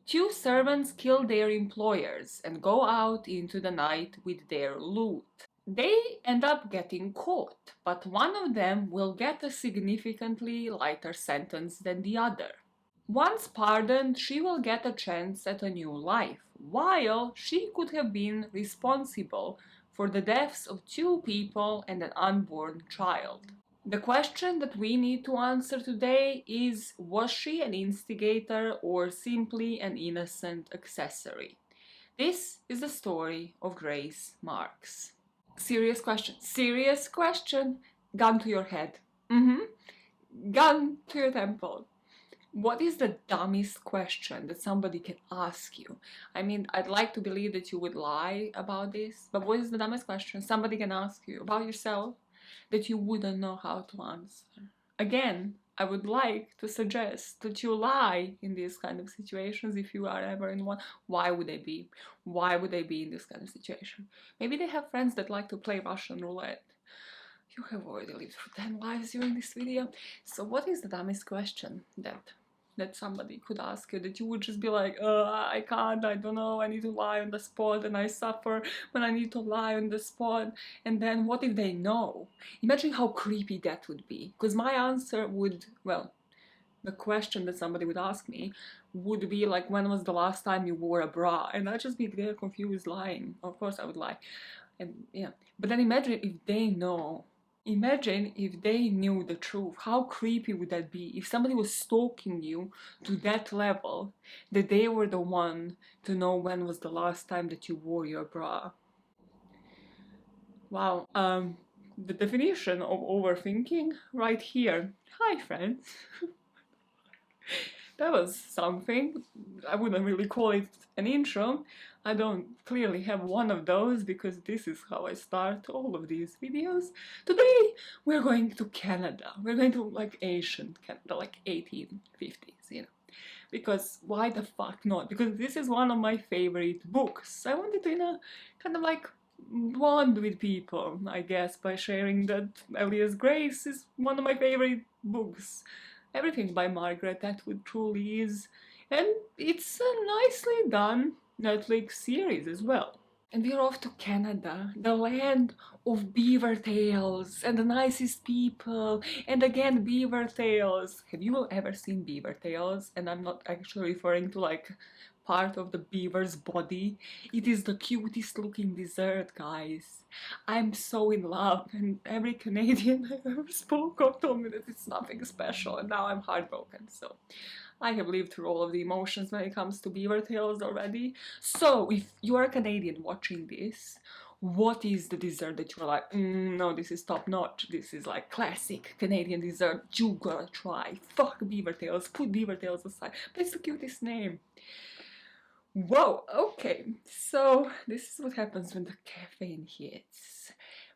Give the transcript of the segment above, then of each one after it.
Two servants kill their employers and go out into the night with their loot. They end up getting caught, but one of them will get a significantly lighter sentence than the other. Once pardoned, she will get a chance at a new life, while she could have been responsible for the deaths of two people and an unborn child. The question that we need to answer today is, was she an instigator or simply an innocent accessory? This is the story of Grace Marks. Serious question. Serious question. Gun to your head. Gun to your temple. What is the dumbest question that somebody can ask you? I mean, I'd like to believe that you would lie about this, but what is the dumbest question somebody can ask you about yourself that you wouldn't know how to answer? Again, I would like to suggest that you lie in these kind of situations if you are ever in one. Why would they be? Why would they be in this kind of situation? Maybe they have friends that like to play Russian roulette. You have already lived through 10 lives during this video. So what is the dumbest question that somebody could ask you, that you would just be like, I can't, I don't know, I need to lie on the spot, and I suffer when I need to lie on the spot. And then what if they know? Imagine how creepy that would be. Because my answer would, well, the question that somebody would ask me would be like, when was the last time you wore a bra? And I'd just be there confused, lying. Of course I would lie. And yeah, but then imagine if they know. Imagine if they knew the truth. How creepy would that be if somebody was stalking you to that level, that they were the one to know when was the last time that you wore your bra? Wow, the definition of overthinking right here. Hi friends. That was something. I wouldn't really call it an intro. I don't clearly have one of those because this is how I start all of these videos. Today we're going to Canada. We're going to like ancient Canada, like 1850s, you know. Because why the fuck not? Because this is one of my favorite books. I wanted to, you know, kind of like bond with people, I guess, by sharing that Alias Grace is one of my favorite books. Everything by Margaret Atwood truly is, and it's a nicely done Netflix series as well. And we're off to Canada, the land of beaver tails and the nicest people, and again beaver tails. Have you ever seen beaver tails? And I'm not actually referring to like part of the beaver's body. It is the cutest looking dessert, guys. I'm so in love, and every Canadian I ever spoke of told me that it's nothing special, and now I'm heartbroken. So I have lived through all of the emotions when it comes to beaver tails already. So if you are a Canadian watching this, what is the dessert that you're like, no, this is top notch, this is like classic Canadian dessert, you gotta try. Fuck beaver tails, put beaver tails aside, but it's the cutest name. Whoa, okay, so this is what happens when the caffeine hits.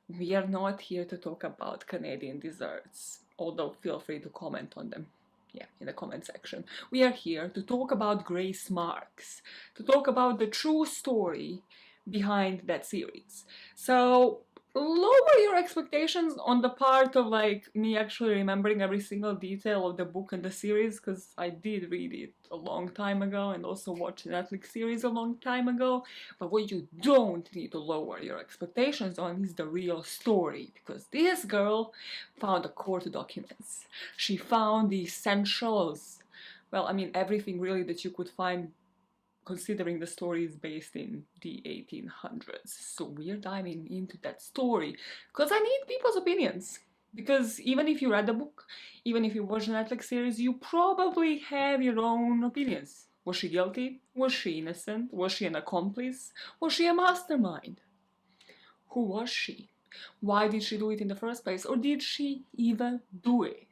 We are not here to talk about Canadian desserts, although feel free to comment on them, yeah, in the comment section. We are here to talk about Grace Marks, to talk about the true story behind that series. So lower your expectations on the part of like me actually remembering every single detail of the book and the series, because I did read it a long time ago and also watched the Netflix series a long time ago. But what you don't need to lower your expectations on is the real story, because this girl found the court documents. She found the essentials. Well, I mean, everything really that you could find, considering the story is based in the 1800s. So we're diving into that story because I need people's opinions. Because even if you read the book, even if you watch the Netflix series, you probably have your own opinions. Was she guilty? Was she innocent? Was she an accomplice? Was she a mastermind? Who was she? Why did she do it in the first place? Or did she even do it?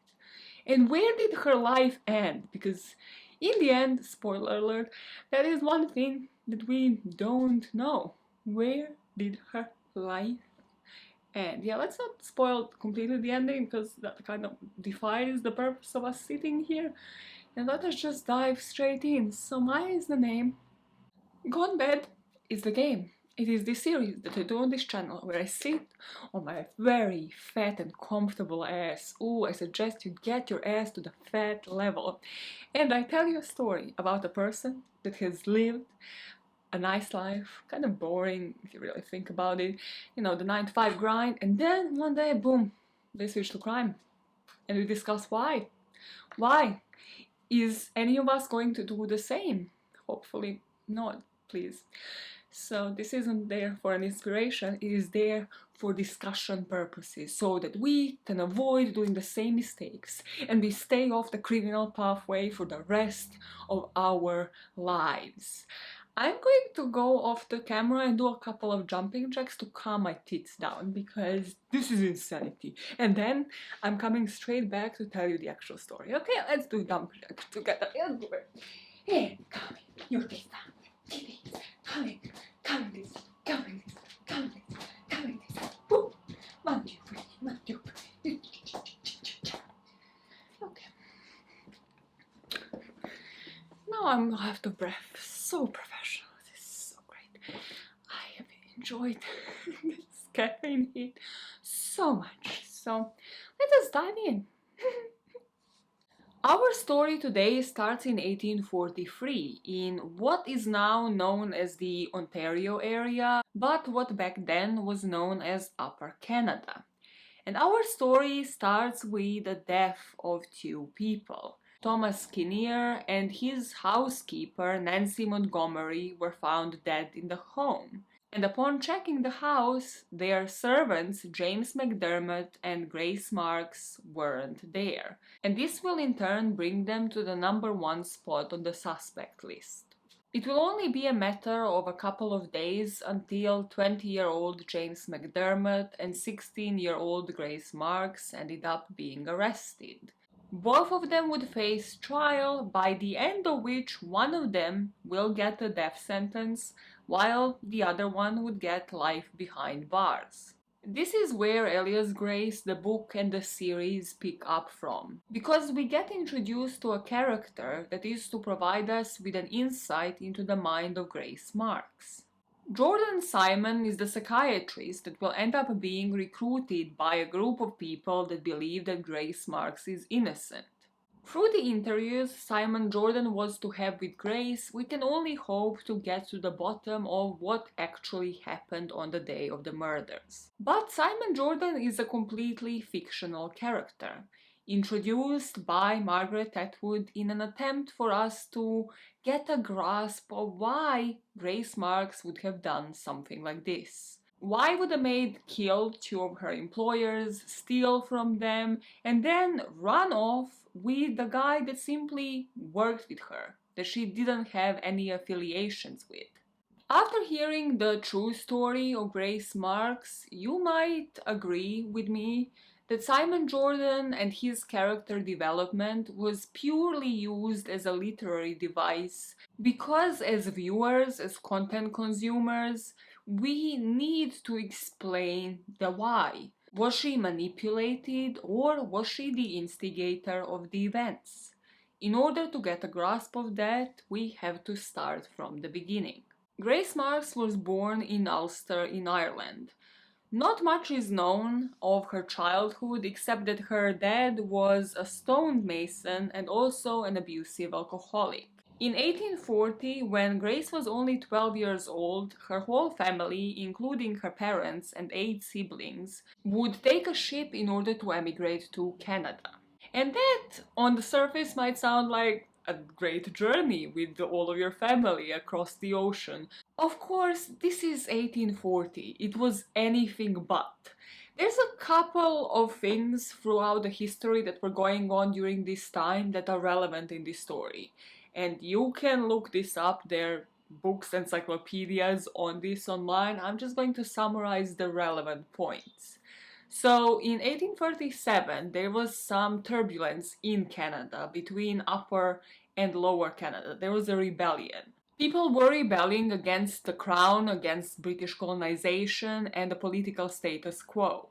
And where did her life end? Because in the end, spoiler alert, that is one thing that we don't know. Where did her life end? Yeah, let's not spoil completely the ending because that kind of defies the purpose of us sitting here. And let us just dive straight in. So Maya is the name. Gone Bad is the game. It is this series that I do on this channel where I sit on my very fat and comfortable ass. Ooh, I suggest you get your ass to the fat level. And I tell you a story about a person that has lived a nice life, kind of boring if you really think about it, you know, the 9 to 5 grind, and then one day, boom, they switch to crime. And we discuss why. Why? Is any of us going to do the same? Hopefully not, please. So this isn't there for an inspiration, it is there for discussion purposes, so that we can avoid doing the same mistakes and we stay off the criminal pathway for the rest of our lives. I'm going to go off the camera and do a couple of jumping jacks to calm my tits down because this is insanity. And then I'm coming straight back to tell you the actual story. Okay, let's do jumping jacks together. Hey, calm your tits down. Titties, calm this, calm this, calm this. Woo! 1, 2, 3, 1, 2, 3. Okay. Now I'm out of breath. So professional. This is so great. I have enjoyed this caffeine hit so much. So let us dive in. Our story today starts in 1843 in what is now known as the Ontario area, but what back then was known as Upper Canada. And our story starts with the death of 2 people. Thomas Kinnear and his housekeeper Nancy Montgomery were found dead in the home. And upon checking the house, their servants James McDermott and Grace Marks weren't there. And this will in turn bring them to the #1 spot on the suspect list. It will only be a matter of a couple of days until 20-year-old James McDermott and 16-year-old Grace Marks ended up being arrested. Both of them would face trial, by the end of which one of them will get a death sentence, while the other one would get life behind bars. This is where Alias Grace, the book and the series pick up from, because we get introduced to a character that is to provide us with an insight into the mind of Grace Marks. Jordan Simon is the psychiatrist that will end up being recruited by a group of people that believe that Grace Marks is innocent. Through the interviews Simon Jordan was to have with Grace, we can only hope to get to the bottom of what actually happened on the day of the murders. But Simon Jordan is a completely fictional character, introduced by Margaret Atwood in an attempt for us to get a grasp of why Grace Marks would have done something like this. Why would a maid kill 2 of her employers, steal from them, and then run off with the guy that simply worked with her, that she didn't have any affiliations with? After hearing the true story of Grace Marks, you might agree with me that Simon Jordan and his character development was purely used as a literary device because as viewers, as content consumers, we need to explain the why. Was she manipulated or was she the instigator of the events? In order to get a grasp of that, we have to start from the beginning. Grace Marks was born in Ulster in Ireland. Not much is known of her childhood except that her dad was a stonemason and also an abusive alcoholic. In 1840, when Grace was only 12 years old, her whole family, including her parents and 8 siblings, would take a ship in order to emigrate to Canada. And that, on the surface, might sound like a great journey with all of your family across the ocean. Of course, this is 1840. It was anything but. There's a couple of things throughout the history that were going on during this time that are relevant in this story. And you can look this up. There are books, encyclopedias on this online. I'm just going to summarize the relevant points. So in 1837, there was some turbulence in Canada between Upper and Lower Canada. There was a rebellion. People were rebelling against the crown, against British colonization and the political status quo.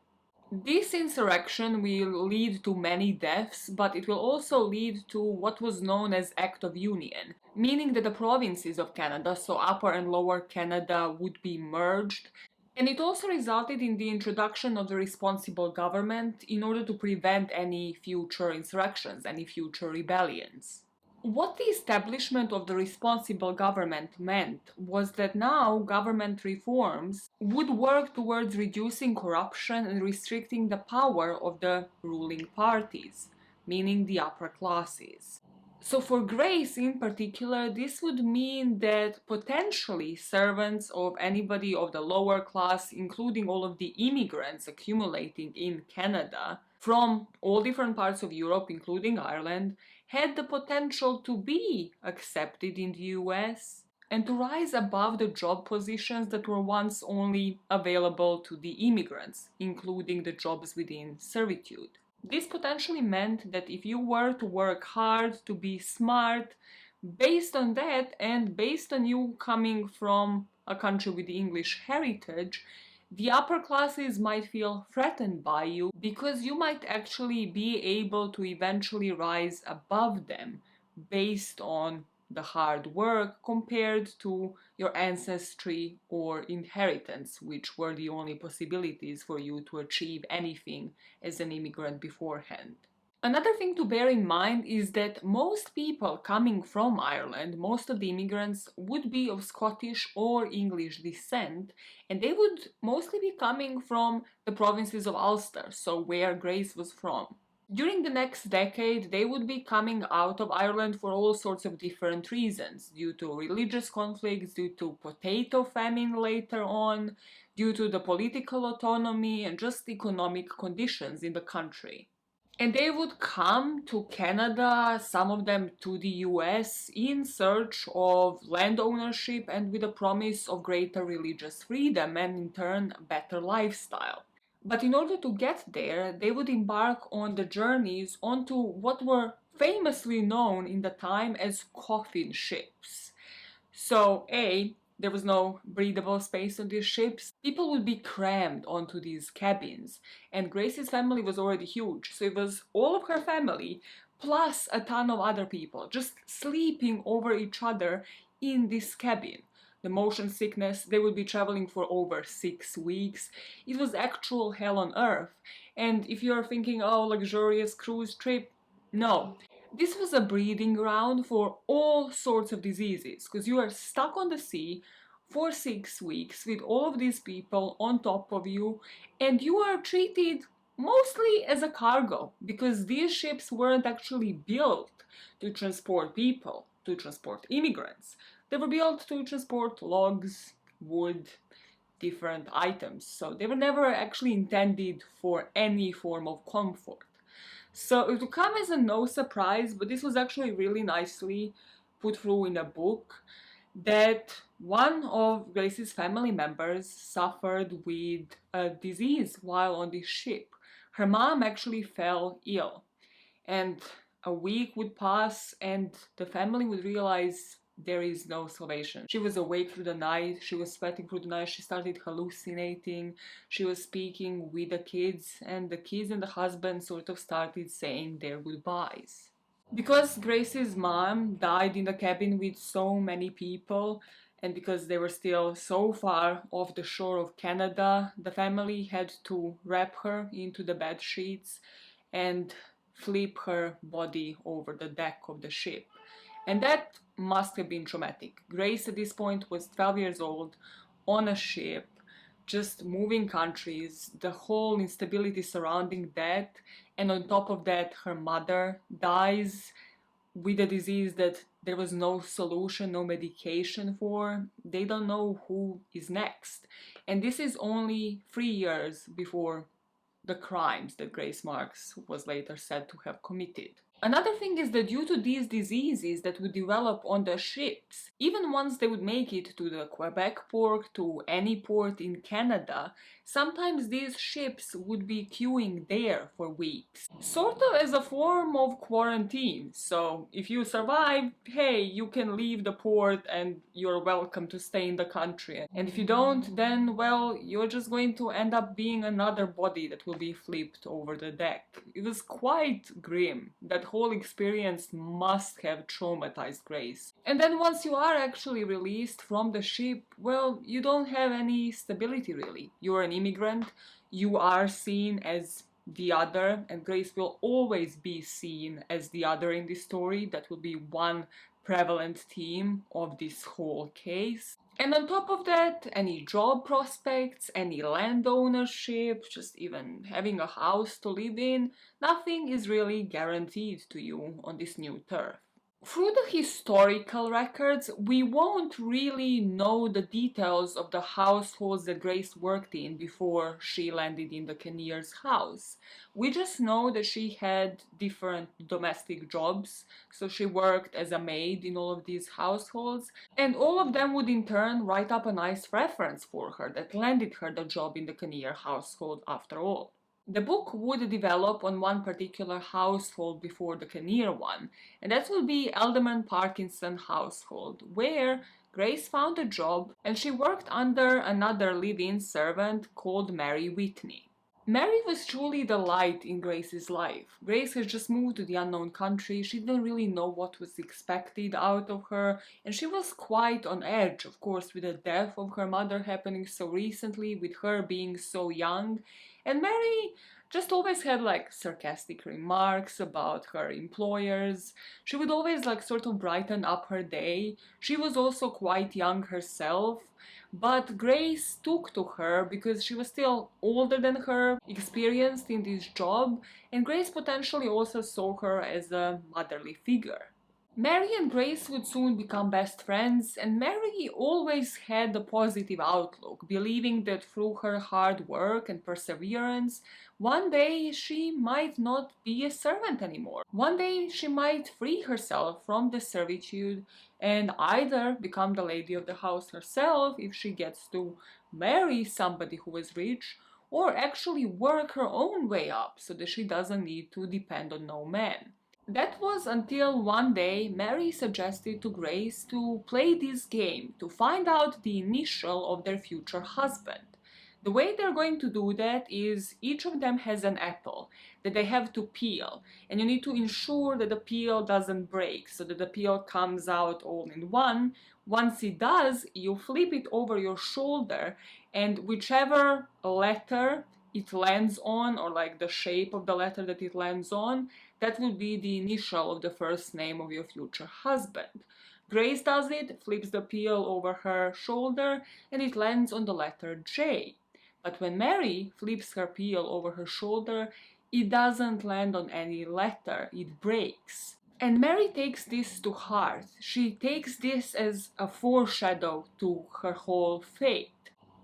This insurrection will lead to many deaths, but it will also lead to what was known as Act of Union, meaning that the provinces of Canada, so Upper and Lower Canada, would be merged. And it also resulted in the introduction of the responsible government in order to prevent any future insurrections, any future rebellions. What the establishment of the responsible government meant was that now government reforms would work towards reducing corruption and restricting the power of the ruling parties, meaning the upper classes. So, for Grace in particular, this would mean that potentially servants of anybody of the lower class, including all of the immigrants accumulating in Canada from all different parts of Europe, including Ireland, had the potential to be accepted in the US and to rise above the job positions that were once only available to the immigrants, including the jobs within servitude. This potentially meant that if you were to work hard, to be smart, based on that and based on you coming from a country with English heritage, the upper classes might feel threatened by you because you might actually be able to eventually rise above them based on the hard work compared to your ancestry or inheritance, which were the only possibilities for you to achieve anything as an immigrant beforehand. Another thing to bear in mind is that most people coming from Ireland, most of the immigrants, would be of Scottish or English descent, and they would mostly be coming from the provinces of Ulster, so where Grace was from. During the next decade, they would be coming out of Ireland for all sorts of different reasons, due to religious conflicts, due to potato famine later on, due to the political autonomy and just economic conditions in the country. And they would come to Canada, some of them to the US, in search of land ownership and with a promise of greater religious freedom and, in turn, a better lifestyle. But in order to get there, they would embark on the journeys onto what were famously known in the time as coffin ships. So, there was no breathable space on these ships. People would be crammed onto these cabins, and Grace's family was already huge, so it was all of her family plus a ton of other people just sleeping over each other in this cabin. The motion sickness, they would be traveling for over 6 weeks. It was actual hell on earth. And if you're thinking, oh, luxurious cruise trip, no. This was a breeding ground for all sorts of diseases because you are stuck on the sea for 6 weeks with all of these people on top of you, and you are treated mostly as a cargo because these ships weren't actually built to transport people, to transport immigrants. They were built to transport logs, wood, different items. So they were never actually intended for any form of comfort. So it will come as a no surprise, but this was actually really nicely put through in a book that one of Grace's family members suffered with a disease while on this ship. Her mom actually fell ill, and a week would pass and the family would realize there is no salvation. She was awake through the night, she was sweating through the night, she started hallucinating, she was speaking with the kids, and the kids and the husband sort of started saying their goodbyes. Because Grace's mom died in the cabin with so many people, and because they were still so far off the shore of Canada, the family had to wrap her into the bed sheets and flip her body over the deck of the ship. And that must have been traumatic. Grace at this point was 12 years old, on a ship, just moving countries, the whole instability surrounding that, and on top of that, her mother dies with a disease that there was no solution, no medication for. They don't know who is next. And this is only 3 years before the crimes that Grace Marks was later said to have committed. Another thing is that due to these diseases that would develop on the ships, even once they would make it to the Quebec port, to any port in Canada, sometimes these ships would be queuing there for weeks. Sort of as a form of quarantine. So if you survive, hey, you can leave the port and you're welcome to stay in the country. And if you don't, then, well, you're just going to end up being another body that will be flipped over the deck. It was quite grim. That whole experience must have traumatized Grace. And then once you are actually released from the ship, well, you don't have any stability really. You're an immigrant, you are seen as the other, and Grace will always be seen as the other in this story. That will be one prevalent theme of this whole case. And on top of that, any job prospects, any land ownership, just even having a house to live in, nothing is really guaranteed to you on this new turf. Through the historical records, we won't really know the details of the households that Grace worked in before she landed in the Kinnear's house. We just know that she had different domestic jobs, so she worked as a maid in all of these households, and all of them would in turn write up a nice reference for her that landed her the job in the Kinnear household after all. The book would develop on one particular household before the Kinnear one, and that will be Alderman Parkinson household, where Grace found a job and she worked under another live-in servant called Mary Whitney. Mary was truly the light in Grace's life. Grace had just moved to the unknown country, she didn't really know what was expected out of her, and she was quite on edge, of course, with the death of her mother happening so recently, with her being so young. And Mary just always had like sarcastic remarks about her employers. She would always like sort of brighten up her day. She was also quite young herself, but Grace took to her because she was still older than her, experienced in this job, and Grace potentially also saw her as a motherly figure. Mary and Grace would soon become best friends, and Mary always had a positive outlook, believing that through her hard work and perseverance, one day she might not be a servant anymore. One day she might free herself from the servitude and either become the lady of the house herself if she gets to marry somebody who is rich, or actually work her own way up so that she doesn't need to depend on no man. That was until one day Mary suggested to Grace to play this game to find out the initial of their future husband. The way they're going to do that is each of them has an apple that they have to peel, and you need to ensure that the peel doesn't break so that the peel comes out all in one. Once it does, you flip it over your shoulder, and whichever letter it lands on, or like the shape of the letter that it lands on, that will be the initial of the first name of your future husband. Grace does it, flips the peel over her shoulder, and it lands on the letter J. But when Mary flips her peel over her shoulder, it doesn't land on any letter, it breaks. And Mary takes this to heart. She takes this as a foreshadow to her whole fate.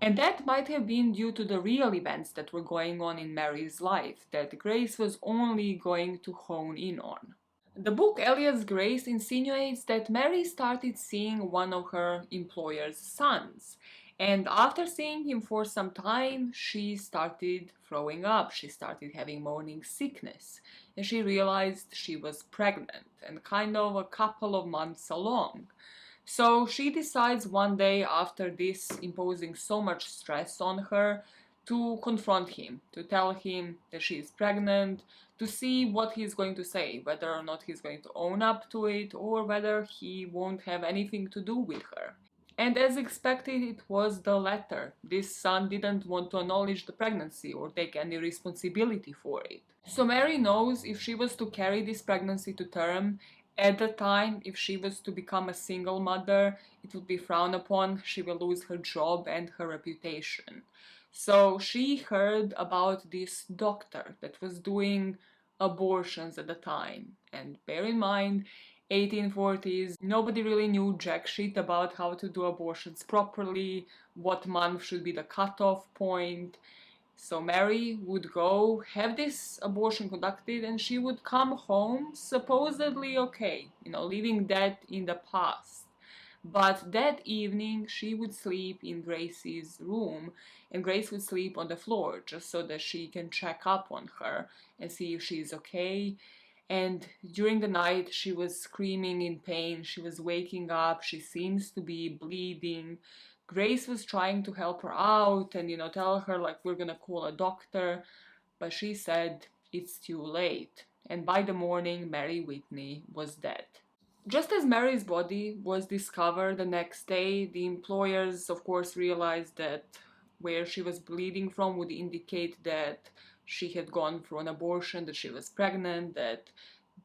And that might have been due to the real events that were going on in Mary's life, that Grace was only going to hone in on. The book Alias Grace insinuates that Mary started seeing one of her employer's sons, and after seeing him for some time, she started throwing up, she started having morning sickness, and she realized she was pregnant and kind of a couple of months along. So she decides one day after this imposing so much stress on her to confront him, to tell him that she is pregnant, to see what he's going to say, whether or not he's going to own up to it or whether he won't have anything to do with her. And as expected, it was the latter. This son didn't want to acknowledge the pregnancy or take any responsibility for it. So Mary knows if she was to carry this pregnancy to term, at the time, if she was to become a single mother, it would be frowned upon, she will lose her job and her reputation. So she heard about this doctor that was doing abortions at the time. And bear in mind, 1840s, nobody really knew jack shit about how to do abortions properly, what month should be the cutoff point. So Mary would go have this abortion conducted and she would come home supposedly okay, leaving that in the past. But that evening she would sleep in Grace's room and Grace would sleep on the floor just so that she can check up on her and see if she's okay. And during the night she was screaming in pain, she was waking up, she seems to be bleeding. Grace was trying to help her out and tell her like we're gonna call a doctor, but she said it's too late. And by the morning Mary Whitney was dead. Just as Mary's body was discovered the next day, the employers, of course, realized that where she was bleeding from would indicate that she had gone through an abortion, that she was pregnant, that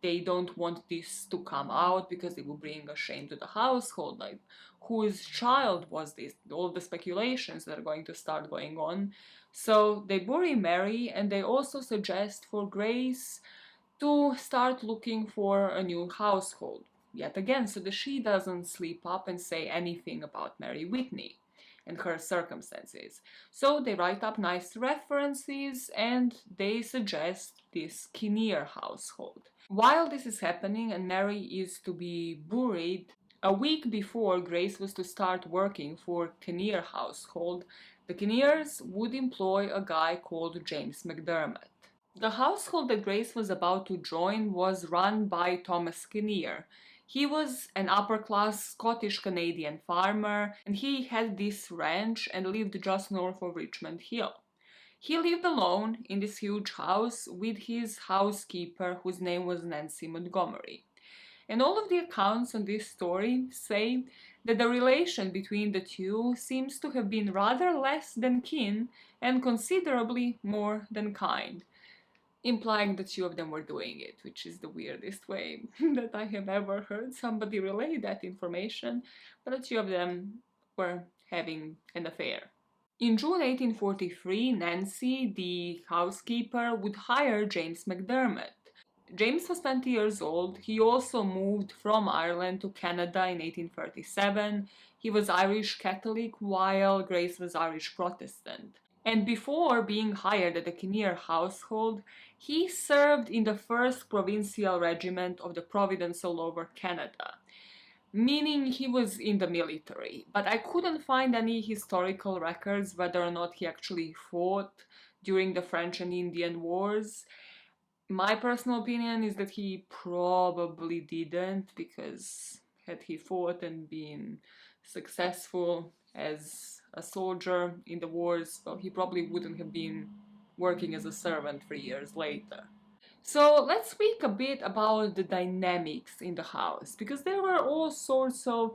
they don't want this to come out because it will bring a shame to the household. Like, whose child was this? All the speculations that are going to start going on. So they bury Mary and they also suggest for Grace to start looking for a new household yet again, so that she doesn't sleep up and say anything about Mary Whitney and her circumstances. So they write up nice references and they suggest this Kinnear household. While this is happening and Mary is to be buried, a week before Grace was to start working for Kinnear household, the Kinnears would employ a guy called James McDermott. The household that Grace was about to join was run by Thomas Kinnear. He was an upper-class Scottish-Canadian farmer and he had this ranch and lived just north of Richmond Hill. He lived alone in this huge house with his housekeeper whose name was Nancy Montgomery. And all of the accounts on this story say that the relation between the two seems to have been rather less than kin and considerably more than kind, implying the two of them were doing it, which is the weirdest way that I have ever heard somebody relay that information, but the two of them were having an affair. In June 1843, Nancy, the housekeeper, would hire James McDermott. James was 20 years old. He also moved from Ireland to Canada in 1837. He was Irish Catholic while Grace was Irish Protestant. And before being hired at the Kinnear household, he served in the 1st Provincial Regiment of the Providence all over Canada, meaning he was in the military. But I couldn't find any historical records whether or not he actually fought during the French and Indian Wars. My personal opinion is that he probably didn't, because had he fought and been successful as a soldier in the wars, well, he probably wouldn't have been working as a servant 3 years later. So let's speak a bit about the dynamics in the house, because there were all sorts of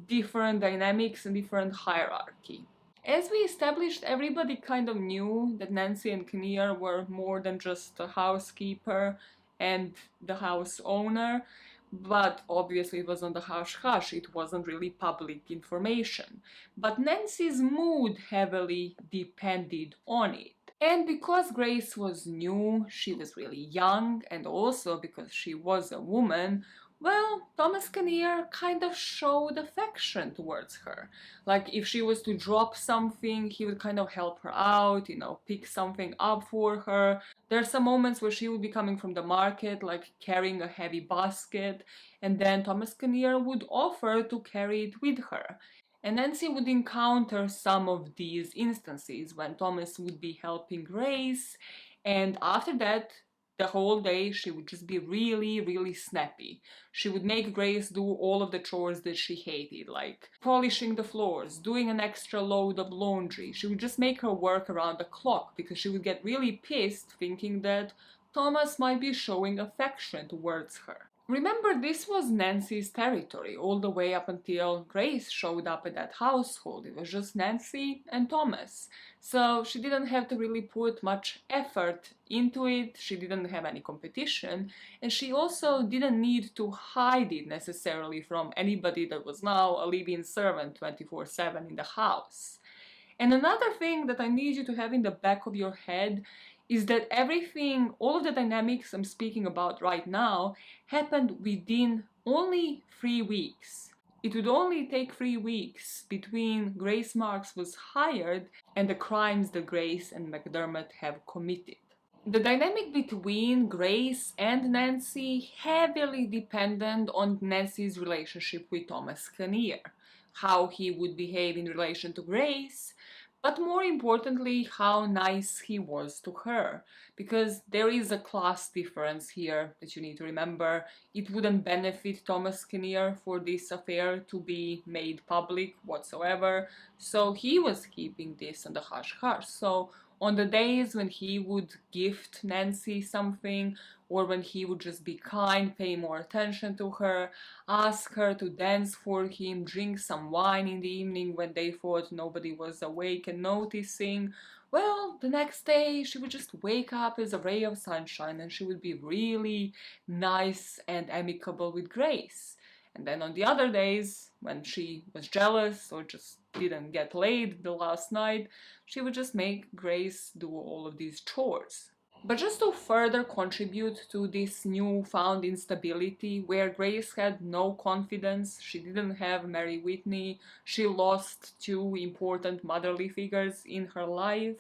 different dynamics and different hierarchy. As we established, everybody kind of knew that Nancy and Kinnear were more than just a housekeeper and the house owner, but obviously it was on the hush-hush, it wasn't really public information. But Nancy's mood heavily depended on it. And because Grace was new, she was really young, and also because she was a woman, well, Thomas Kinnear kind of showed affection towards her. Like, if she was to drop something, he would kind of help her out, pick something up for her. There are some moments where she would be coming from the market, like carrying a heavy basket, and then Thomas Kinnear would offer to carry it with her. And Nancy would encounter some of these instances when Thomas would be helping Grace, and after that, the whole day she would just be really, really snappy. She would make Grace do all of the chores that she hated, like polishing the floors, doing an extra load of laundry. She would just make her work around the clock because she would get really pissed thinking that Thomas might be showing affection towards her. Remember, this was Nancy's territory all the way up until Grace showed up at that household. It was just Nancy and Thomas. So she didn't have to really put much effort into it, she didn't have any competition, and she also didn't need to hide it necessarily from anybody that was now a live-in servant 24/7 in the house. And another thing that I need you to have in the back of your head is that everything, all of the dynamics I'm speaking about right now, happened within only 3 weeks. It would only take 3 weeks between Grace Marks was hired and the crimes that Grace and McDermott have committed. The dynamic between Grace and Nancy heavily depended on Nancy's relationship with Thomas Kinnear, how he would behave in relation to Grace, but more importantly, how nice he was to her. Because there is a class difference here that you need to remember. It wouldn't benefit Thomas Kinnear for this affair to be made public whatsoever, so he was keeping this on the hush hush. So on the days when he would gift Nancy something, or when he would just be kind, pay more attention to her, ask her to dance for him, drink some wine in the evening when they thought nobody was awake and noticing, well, the next day she would just wake up as a ray of sunshine and she would be really nice and amicable with Grace. And then on the other days, when she was jealous or just didn't get laid the last night, she would just make Grace do all of these chores. But just to further contribute to this newfound instability, where Grace had no confidence, she didn't have Mary Whitney, she lost two important motherly figures in her life,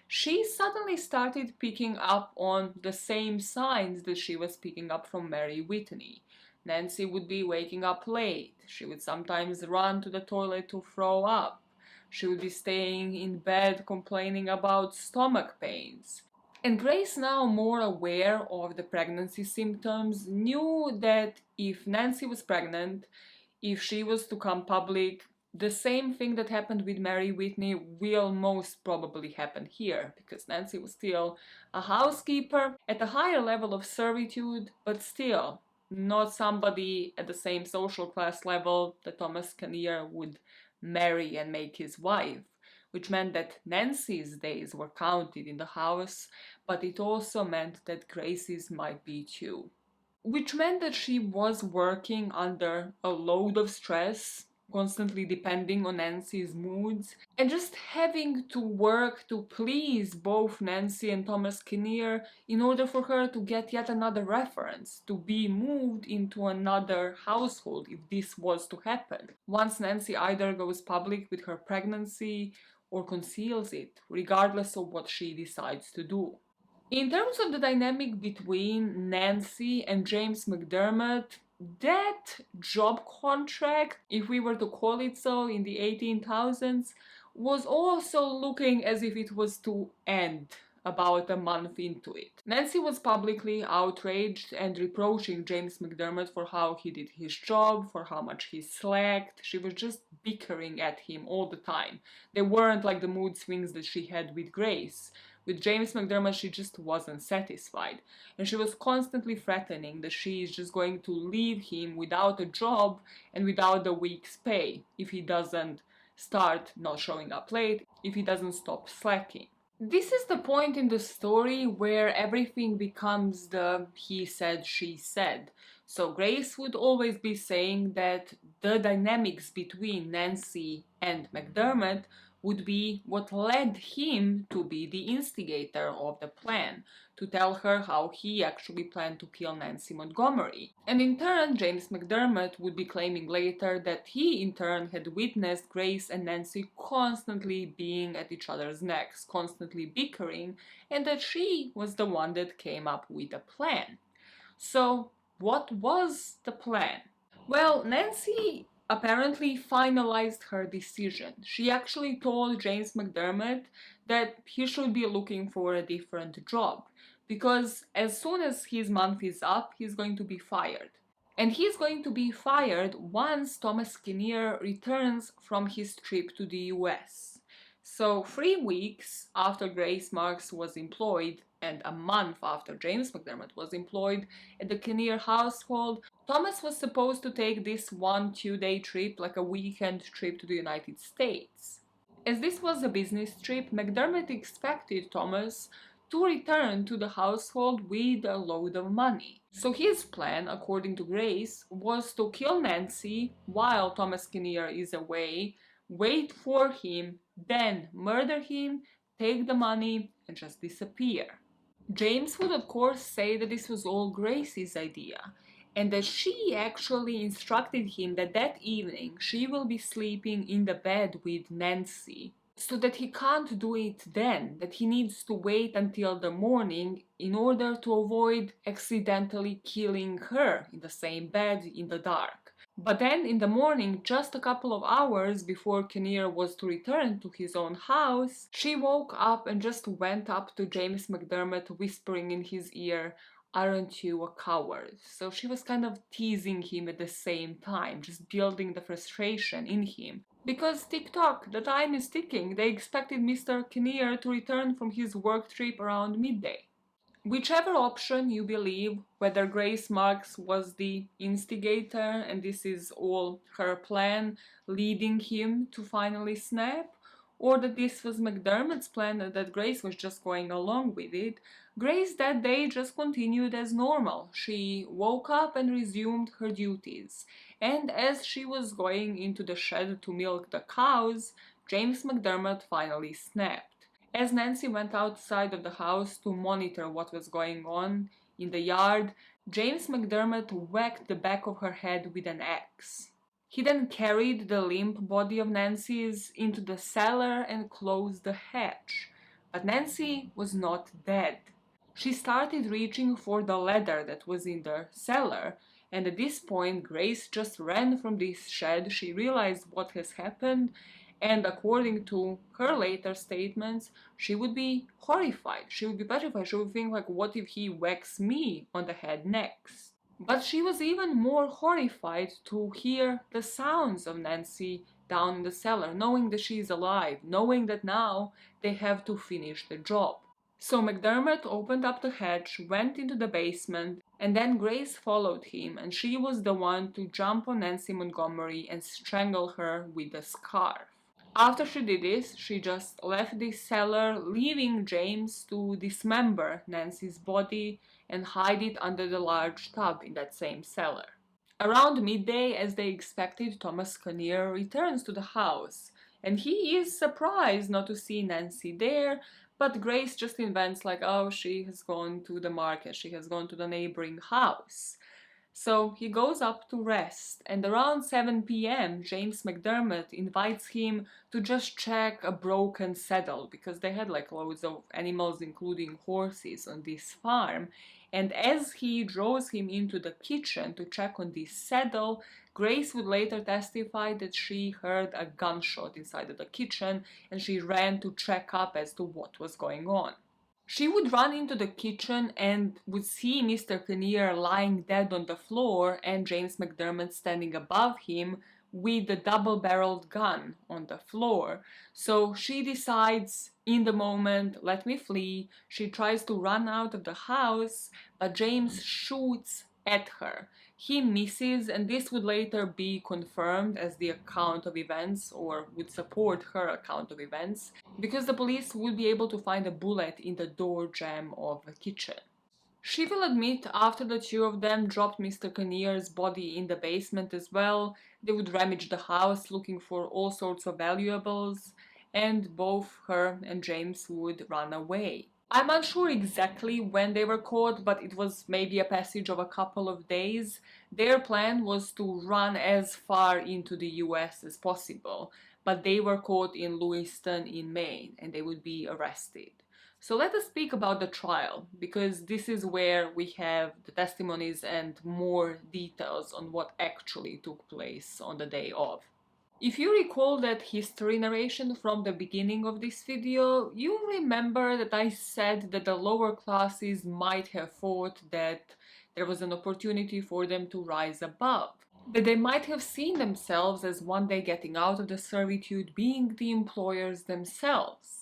she suddenly started picking up on the same signs that she was picking up from Mary Whitney. Nancy would be waking up late, she would sometimes run to the toilet to throw up, she would be staying in bed complaining about stomach pains. And Grace, now more aware of the pregnancy symptoms, knew that if Nancy was pregnant, if she was to come public, the same thing that happened with Mary Whitney will most probably happen here, because Nancy was still a housekeeper at a higher level of servitude, but still not somebody at the same social class level that Thomas Kinnear would marry and make his wife, which meant that Nancy's days were counted in the house, but it also meant that Grace's might be too. Which meant that she was working under a load of stress, constantly depending on Nancy's moods, and just having to work to please both Nancy and Thomas Kinnear in order for her to get yet another reference, to be moved into another household if this was to happen. Once Nancy either goes public with her pregnancy or conceals it, regardless of what she decides to do. In terms of the dynamic between Nancy and James McDermott, that job contract, if we were to call it so, in the 18,000s, was also looking as if it was to end about a month into it. Nancy was publicly outraged and reproaching James McDermott for how he did his job, for how much he slacked. She was just bickering at him all the time. They weren't like the mood swings that she had with Grace. With James McDermott, she just wasn't satisfied, and she was constantly threatening that she is just going to leave him without a job and without a week's pay if he doesn't start not showing up late, if he doesn't stop slacking. This is the point in the story where everything becomes the he said, she said. So Grace would always be saying that the dynamics between Nancy and McDermott would be what led him to be the instigator of the plan, to tell her how he actually planned to kill Nancy Montgomery. And in turn, James McDermott would be claiming later that he in turn had witnessed Grace and Nancy constantly being at each other's necks, constantly bickering, and that she was the one that came up with a plan. So, what was the plan? Well, Nancy apparently finalized her decision. She actually told James McDermott that he should be looking for a different job, because as soon as his month is up, he's going to be fired. And he's going to be fired once Thomas Kinnear returns from his trip to the US. So 3 weeks after Grace Marks was employed, and a month after James McDermott was employed at the Kinnear household, Thomas was supposed to take this 1-2 day trip, like a weekend trip to the United States. As this was a business trip, McDermott expected Thomas to return to the household with a load of money. So his plan, according to Grace, was to kill Nancy while Thomas Kinnear is away, wait for him, then murder him, take the money, and just disappear. James would of course say that this was all Grace's idea, and that she actually instructed him that that evening she will be sleeping in the bed with Nancy, so that he can't do it then, that he needs to wait until the morning in order to avoid accidentally killing her in the same bed in the dark. But then in the morning, just a couple of hours before Kinnear was to return to his own house, she woke up and just went up to James McDermott, whispering in his ear, "Aren't you a coward?" So she was kind of teasing him at the same time, just building the frustration in him. Because tick-tock, the time is ticking. They expected Mr. Kinnear to return from his work trip around midday. Whichever option you believe, whether Grace Marks was the instigator and this is all her plan leading him to finally snap, or that this was McDermott's plan and that Grace was just going along with it, Grace that day just continued as normal. She woke up and resumed her duties. And as she was going into the shed to milk the cows, James McDermott finally snapped. As Nancy went outside of the house to monitor what was going on in the yard, James McDermott whacked the back of her head with an axe. He then carried the limp body of Nancy's into the cellar and closed the hatch. But Nancy was not dead. She started reaching for the ladder that was in the cellar, and at this point Grace just ran from this shed. She realized what has happened, and according to her later statements, she would be horrified. She would be petrified. She would think, like, what if he whacks me on the head next? But she was even more horrified to hear the sounds of Nancy down in the cellar, knowing that she's alive, knowing that now they have to finish the job. So McDermott opened up the hatch, went into the basement, and then Grace followed him, and she was the one to jump on Nancy Montgomery and strangle her with a scarf. After she did this, she just left the cellar, leaving James to dismember Nancy's body and hide it under the large tub in that same cellar. Around midday, as they expected, Thomas Kinnear returns to the house, and he is surprised not to see Nancy there, but Grace just invents like, oh, she has gone to the market, she has gone to the neighboring house. So he goes up to rest, and around 7 p.m. James McDermott invites him to just check a broken saddle, because they had like loads of animals, including horses, on this farm. And as he draws him into the kitchen to check on this saddle, Grace would later testify that she heard a gunshot inside of the kitchen, and she ran to check up as to what was going on. She would run into the kitchen and would see Mr. Kinnear lying dead on the floor and James McDermott standing above him with the double-barreled gun on the floor. So she decides in the moment, let me flee. She tries to run out of the house, but James shoots at her. He misses, and this would later be confirmed as the account of events, or would support her account of events, because the police would be able to find a bullet in the door jamb of the kitchen. She will admit after the two of them dropped Mr. Kinnear's body in the basement as well, they would rummage the house looking for all sorts of valuables, and both her and James would run away. I'm unsure exactly when they were caught, but it was maybe a passage of a couple of days. Their plan was to run as far into the US as possible, but they were caught in Lewiston in Maine, and they would be arrested. So let us speak about the trial, because this is where we have the testimonies and more details on what actually took place on the day of. If you recall that history narration from the beginning of this video, you remember that I said that the lower classes might have thought that there was an opportunity for them to rise above, that they might have seen themselves as one day getting out of the servitude, being the employers themselves.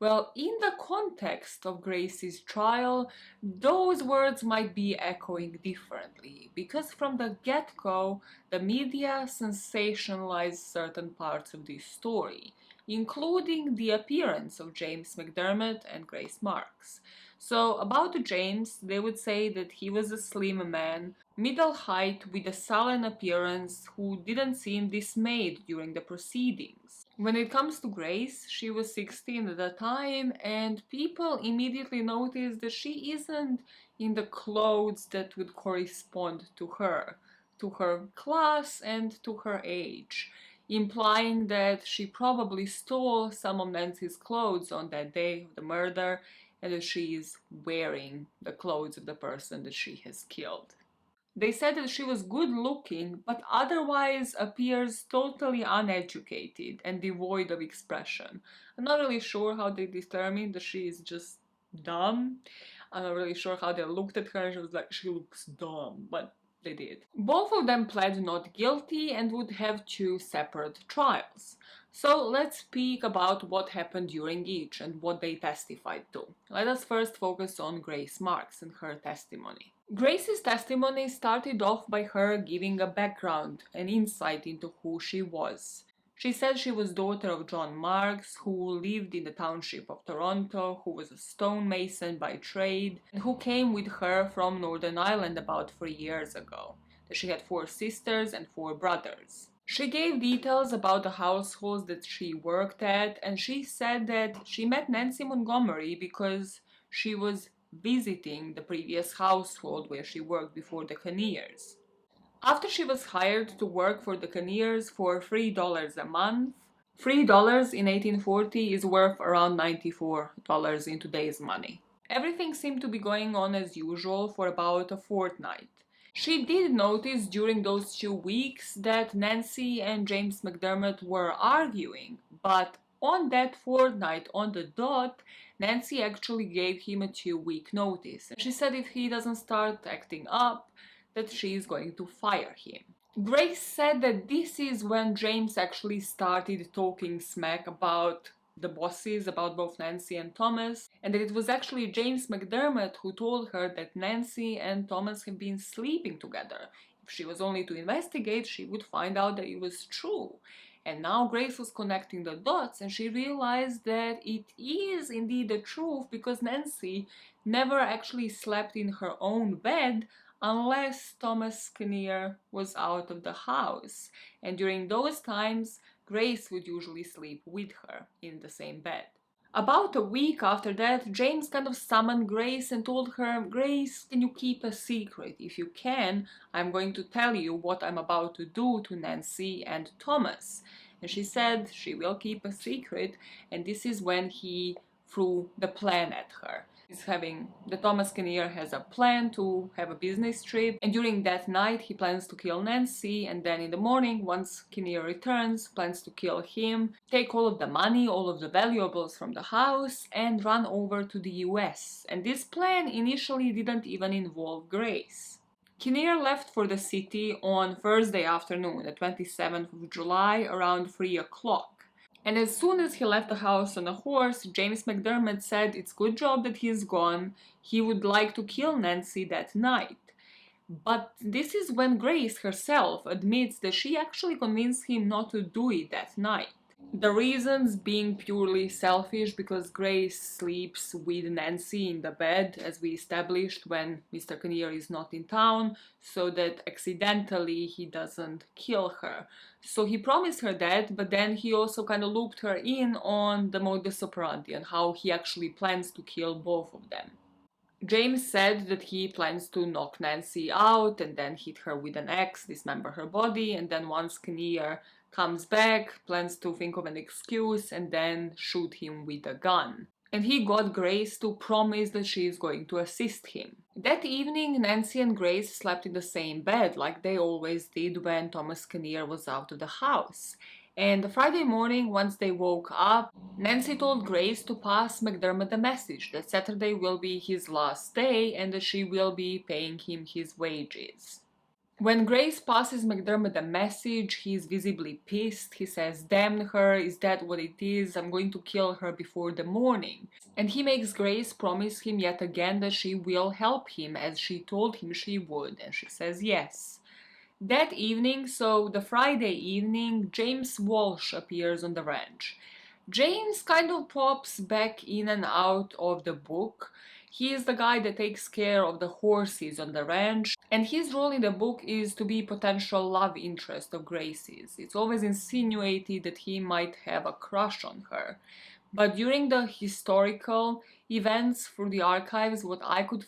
Well, in the context of Grace's trial, those words might be echoing differently, because from the get-go, the media sensationalized certain parts of this story, including the appearance of James McDermott and Grace Marks. So about James, they would say that he was a slim man, middle height with a sullen appearance who didn't seem dismayed during the proceedings. When it comes to Grace, she was 16 at the time, and people immediately noticed that she isn't in the clothes that would correspond to her class and to her age, implying that she probably stole some of Nancy's clothes on that day of the murder and that she is wearing the clothes of the person that she has killed. They said that she was good looking, but otherwise appears totally uneducated and devoid of expression. I'm not really sure how they determined that she is just dumb. I'm not really sure how they looked at her and she was like, she looks dumb, but they did. Both of them pled not guilty and would have two separate trials. So let's speak about what happened during each and what they testified to. Let us first focus on Grace Marks and her testimony. Grace's testimony started off by her giving a background, an insight into who she was. She said she was daughter of John Marks, who lived in the township of Toronto, who was a stonemason by trade, and who came with her from Northern Ireland about 3 years ago. That she had 4 sisters and 4 brothers. She gave details about the households that she worked at, and she said that she met Nancy Montgomery because she was visiting the previous household where she worked before the Kinnears. After she was hired to work for the Kinnears for $3 a month, $3 in 1840 is worth around $94 in today's money. Everything seemed to be going on as usual for about a fortnight. She did notice during those 2 weeks that Nancy and James McDermott were arguing, but on that fortnight, on the dot, Nancy actually gave him a 2-week notice. She said if he doesn't start acting up, that she is going to fire him. Grace said that this is when James actually started talking smack about the bosses, about both Nancy and Thomas, and that it was actually James McDermott who told her that Nancy and Thomas had been sleeping together. If she was only to investigate, she would find out that it was true. And now Grace was connecting the dots and she realized that it is indeed the truth because Nancy never actually slept in her own bed unless Thomas Kinnear was out of the house. And during those times, Grace would usually sleep with her in the same bed. About a week after that, James kind of summoned Grace and told her, Grace, can you keep a secret? If you can, I'm going to tell you what I'm about to do to Nancy and Thomas. And she said she will keep a secret, and this is when he threw the plan at her. The Thomas Kinnear has a plan to have a business trip, and during that night he plans to kill Nancy, and then in the morning, once Kinnear returns, plans to kill him, take all of the money, all of the valuables from the house, and run over to the US. And this plan initially didn't even involve Grace. Kinnear left for the city on Thursday afternoon, the 27th of July, around 3 o'clock. And as soon as he left the house on a horse, James McDermott said it's good job that he's gone. He would like to kill Nancy that night. But this is when Grace herself admits that she actually convinced him not to do it that night. The reasons being purely selfish because Grace sleeps with Nancy in the bed, as we established, when Mr. Kinnear is not in town, so that accidentally he doesn't kill her. So he promised her that, but then he also kind of looped her in on the modus operandi and how he actually plans to kill both of them. James said that he plans to knock Nancy out and then hit her with an axe, dismember her body, and then once Kinnear comes back, plans to think of an excuse and then shoot him with a gun. And he got Grace to promise that she is going to assist him. That evening, Nancy and Grace slept in the same bed, like they always did when Thomas Kinnear was out of the house. And the Friday morning, once they woke up, Nancy told Grace to pass McDermott a message that Saturday will be his last day and that she will be paying him his wages. When Grace passes McDermott a message, he is visibly pissed. He says, "Damn her, is that what it is? I'm going to kill her before the morning." And he makes Grace promise him yet again that she will help him as she told him she would, and she says yes. That evening, so the Friday evening, James Walsh appears on the ranch. James kind of pops back in and out of the book. He is the guy that takes care of the horses on the ranch, and his role in the book is to be potential love interest of Grace's. It's always insinuated that he might have a crush on her. But during the historical events through the archives, what I could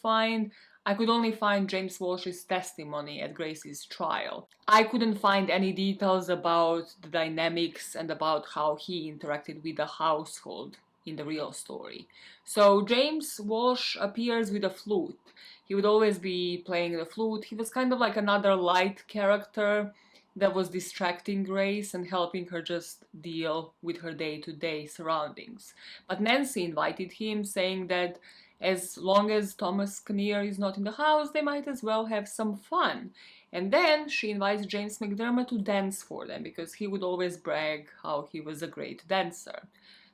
only find James Walsh's testimony at Grace's trial. I couldn't find any details about the dynamics and about how he interacted with the household in the real story. So James Walsh appears with a flute. He would always be playing the flute. He was kind of like another light character that was distracting Grace and helping her just deal with her day-to-day surroundings. But Nancy invited him, saying that as long as Thomas Kinnear is not in the house, they might as well have some fun. And then she invites James McDermott to dance for them, because he would always brag how he was a great dancer.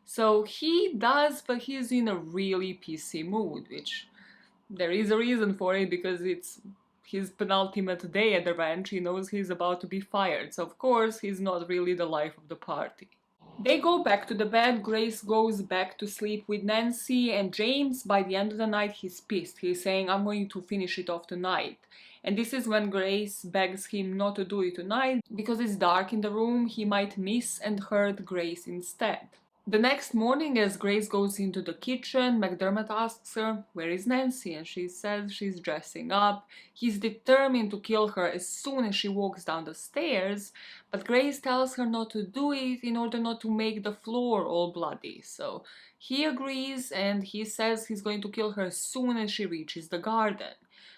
So he does, but he's in a really pissy mood, which there is a reason for it, because it's his penultimate day at the ranch. He knows he's about to be fired, so of course he's not really the life of the party. They go back to the bed, Grace goes back to sleep with Nancy, and James, by the end of the night, he's pissed. He's saying, I'm going to finish it off tonight. And this is when Grace begs him not to do it tonight, because it's dark in the room, he might miss and hurt Grace instead. The next morning, as Grace goes into the kitchen, McDermott asks her, where is Nancy? And she says she's dressing up. He's determined to kill her as soon as she walks down the stairs, but Grace tells her not to do it in order not to make the floor all bloody. So he agrees, and he says he's going to kill her as soon as she reaches the garden.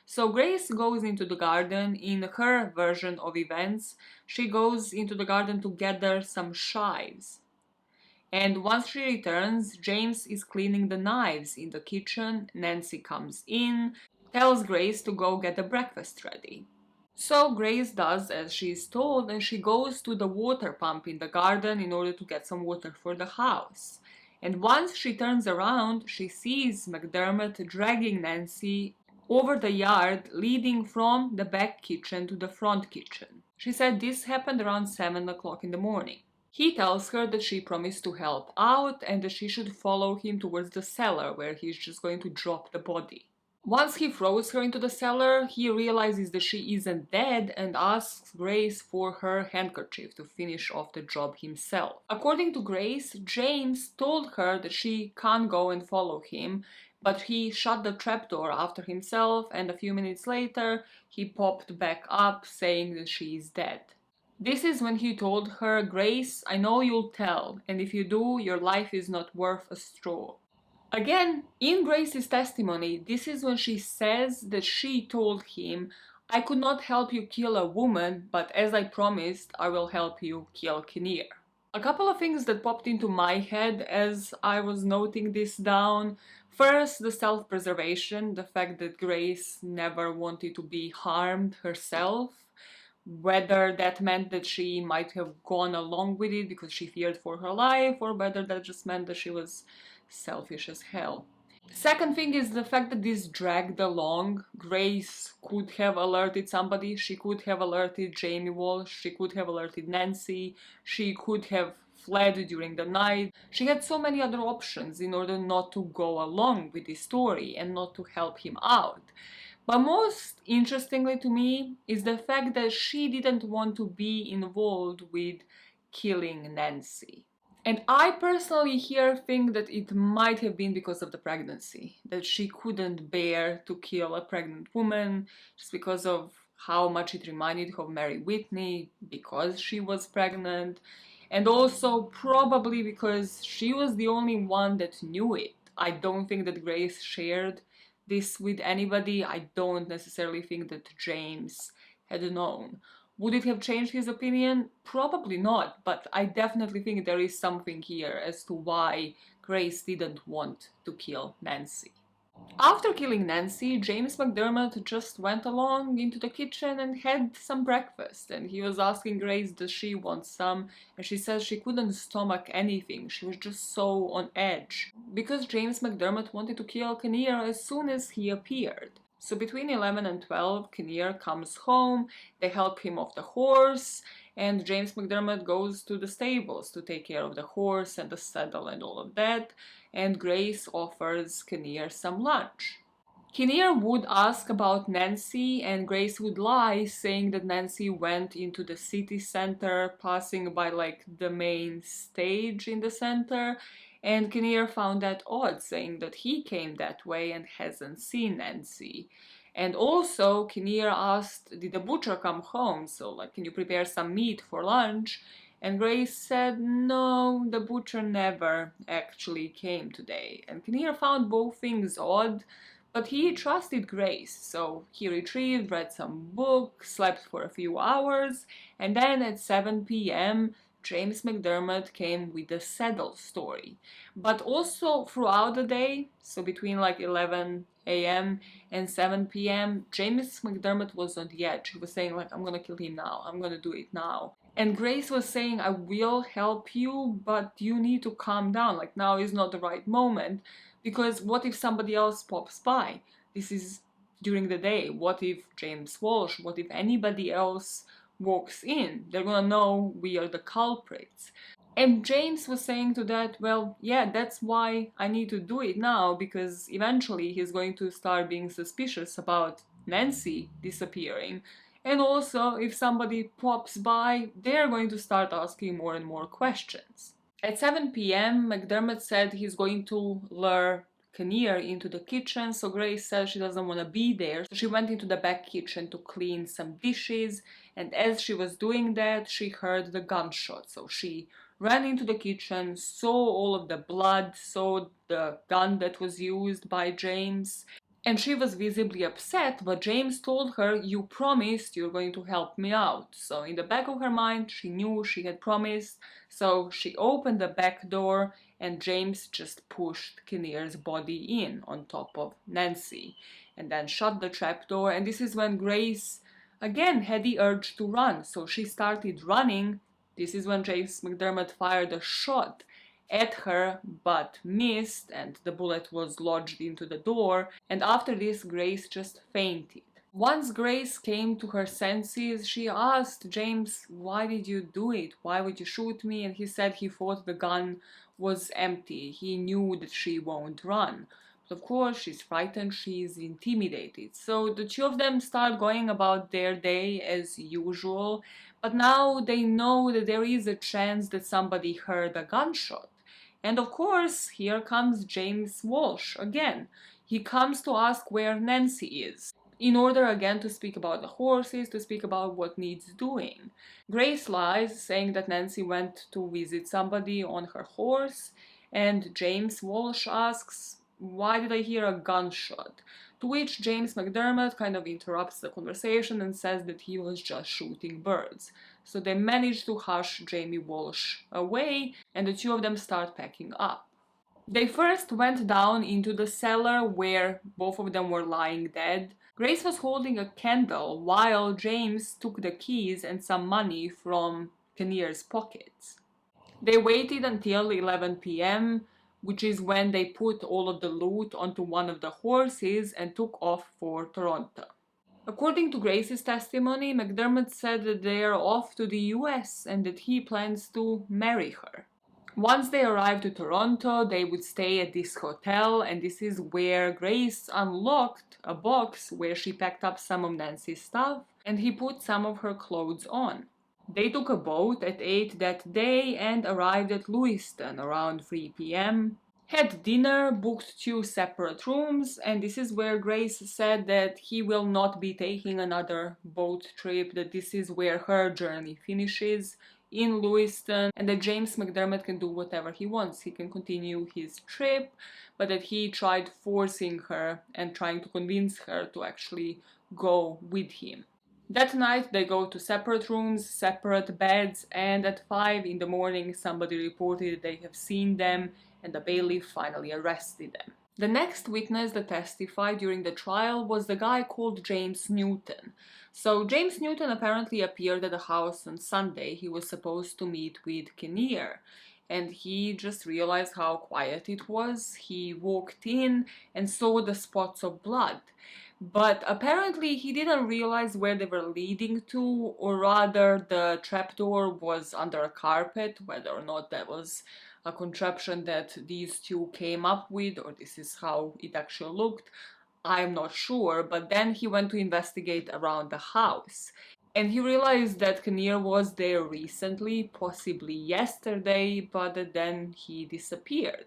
So Grace goes into the garden. In her version of events, she goes into the garden to gather some chives. And once she returns, James is cleaning the knives in the kitchen. Nancy comes in, tells Grace to go get the breakfast ready. So Grace does as she is told, and she goes to the water pump in the garden in order to get some water for the house. And once she turns around, she sees McDermott dragging Nancy over the yard leading from the back kitchen to the front kitchen. She said this happened around 7 o'clock in the morning. He tells her that she promised to help out and that she should follow him towards the cellar, where he's just going to drop the body. Once he throws her into the cellar, he realizes that she isn't dead and asks Grace for her handkerchief to finish off the job himself. According to Grace, James told her that she can't go and follow him, but he shut the trapdoor after himself, and a few minutes later he popped back up saying that she is dead. This is when he told her, Grace, I know you'll tell, and if you do, your life is not worth a straw. Again, in Grace's testimony, this is when she says that she told him, I could not help you kill a woman, but as I promised, I will help you kill Kinnear. A couple of things that popped into my head as I was noting this down. First, the self-preservation, the fact that Grace never wanted to be harmed herself. Whether that meant that she might have gone along with it because she feared for her life, or whether that just meant that she was selfish as hell. Second thing is the fact that this dragged along. Grace could have alerted somebody. She could have alerted Jamie Walsh. She could have alerted Nancy. She could have fled during the night. She had so many other options in order not to go along with this story and not to help him out. But most interestingly to me is the fact that she didn't want to be involved with killing Nancy. And I personally here think that it might have been because of the pregnancy, that she couldn't bear to kill a pregnant woman just because of how much it reminded her of Mary Whitney, because she was pregnant, and also probably because she was the only one that knew it. I don't think that Grace shared this with anybody. I don't necessarily think that James had known. Would it have changed his opinion? Probably not, but I definitely think there is something here as to why Grace didn't want to kill Nancy. After killing Nancy, James McDermott just went along into the kitchen and had some breakfast, and he was asking Grace does she want some, and she says she couldn't stomach anything, she was just so on edge. Because James McDermott wanted to kill Kinnear as soon as he appeared. So between 11 and 12, Kinnear comes home, they help him off the horse, and James McDermott goes to the stables to take care of the horse and the saddle and all of that, and Grace offers Kinnear some lunch. Kinnear would ask about Nancy, and Grace would lie, saying that Nancy went into the city center, passing by like the main stage in the center, and Kinnear found that odd, saying that he came that way and hasn't seen Nancy. And also, Kinnear asked, did the butcher come home? So, like, can you prepare some meat for lunch? And Grace said, no, the butcher never actually came today. And Kinnear found both things odd, but he trusted Grace, so he retrieved, read some book, slept for a few hours, and then at 7 p.m., James McDermott came with the saddle story. But also throughout the day, so between like 11 a.m. and 7 p.m., James McDermott was on the edge. He was saying like, I'm gonna kill him now, I'm gonna do it now. And Grace was saying, I will help you, but you need to calm down, like now is not the right moment. Because what if somebody else pops by? This is during the day. What if James Walsh, what if anybody else walks in? They're gonna know we are the culprits. And James was saying to that, well, yeah, that's why I need to do it now, because eventually he's going to start being suspicious about Nancy disappearing. And also, if somebody pops by, they're going to start asking more and more questions. At 7 p.m., McDermott said he's going to lure Kinnear into the kitchen, so Grace said she doesn't want to be there. So she went into the back kitchen to clean some dishes, and as she was doing that, she heard the gunshot. So she ran into the kitchen, saw all of the blood, saw the gun that was used by James, and she was visibly upset, but James told her, you promised you're going to help me out. So in the back of her mind, she knew she had promised, so she opened the back door and James just pushed Kinnear's body in on top of Nancy and then shut the trap door. And this is when Grace again had the urge to run, so she started running. This is when James McDermott fired a shot at her but missed, and the bullet was lodged into the door, and after this Grace just fainted. Once Grace came to her senses, she asked James, why did you do it? Why would you shoot me? And he said he thought the gun was empty. He knew that she won't run. But of course, she's frightened, she's intimidated. So the two of them start going about their day as usual, but now they know that there is a chance that somebody heard a gunshot. And of course, here comes James Walsh again. He comes to ask where Nancy is, in order again to speak about the horses, to speak about what needs doing. Grace lies, saying that Nancy went to visit somebody on her horse, and James Walsh asks, why did I hear a gunshot? To which James McDermott kind of interrupts the conversation and says that he was just shooting birds. So they manage to hush Jamie Walsh away, and the two of them start packing up. They first went down into the cellar where both of them were lying dead. Grace was holding a candle while James took the keys and some money from Kinnear's pockets. They waited until 11 p.m., which is when they put all of the loot onto one of the horses and took off for Toronto. According to Grace's testimony, McDermott said that they are off to the US and that he plans to marry her. Once they arrived to Toronto, they would stay at this hotel, and this is where Grace unlocked a box where she packed up some of Nancy's stuff, and he put some of her clothes on. They took a boat at 8 that day and arrived at Lewiston around 3 p.m. Had dinner, booked 2 separate rooms, and this is where Grace said that he will not be taking another boat trip, that this is where her journey finishes in Lewiston, and that James McDermott can do whatever he wants. He can continue his trip, but that he tried forcing her and trying to convince her to actually go with him. That night they go to separate rooms, separate beds, and at 5 in the morning somebody reported they have seen them, and the bailiff finally arrested them. The next witness that testified during the trial was the guy called James Newton. So James Newton apparently appeared at the house on Sunday. He was supposed to meet with Kinnear, and he just realized how quiet it was. He walked in and saw the spots of blood. But apparently he didn't realize where they were leading to, or rather the trapdoor was under a carpet, whether or not that was a contraption that these two came up with, or this is how it actually looked. I'm not sure, but then he went to investigate around the house. And he realized that Kinnear was there recently, possibly yesterday, but that then he disappeared.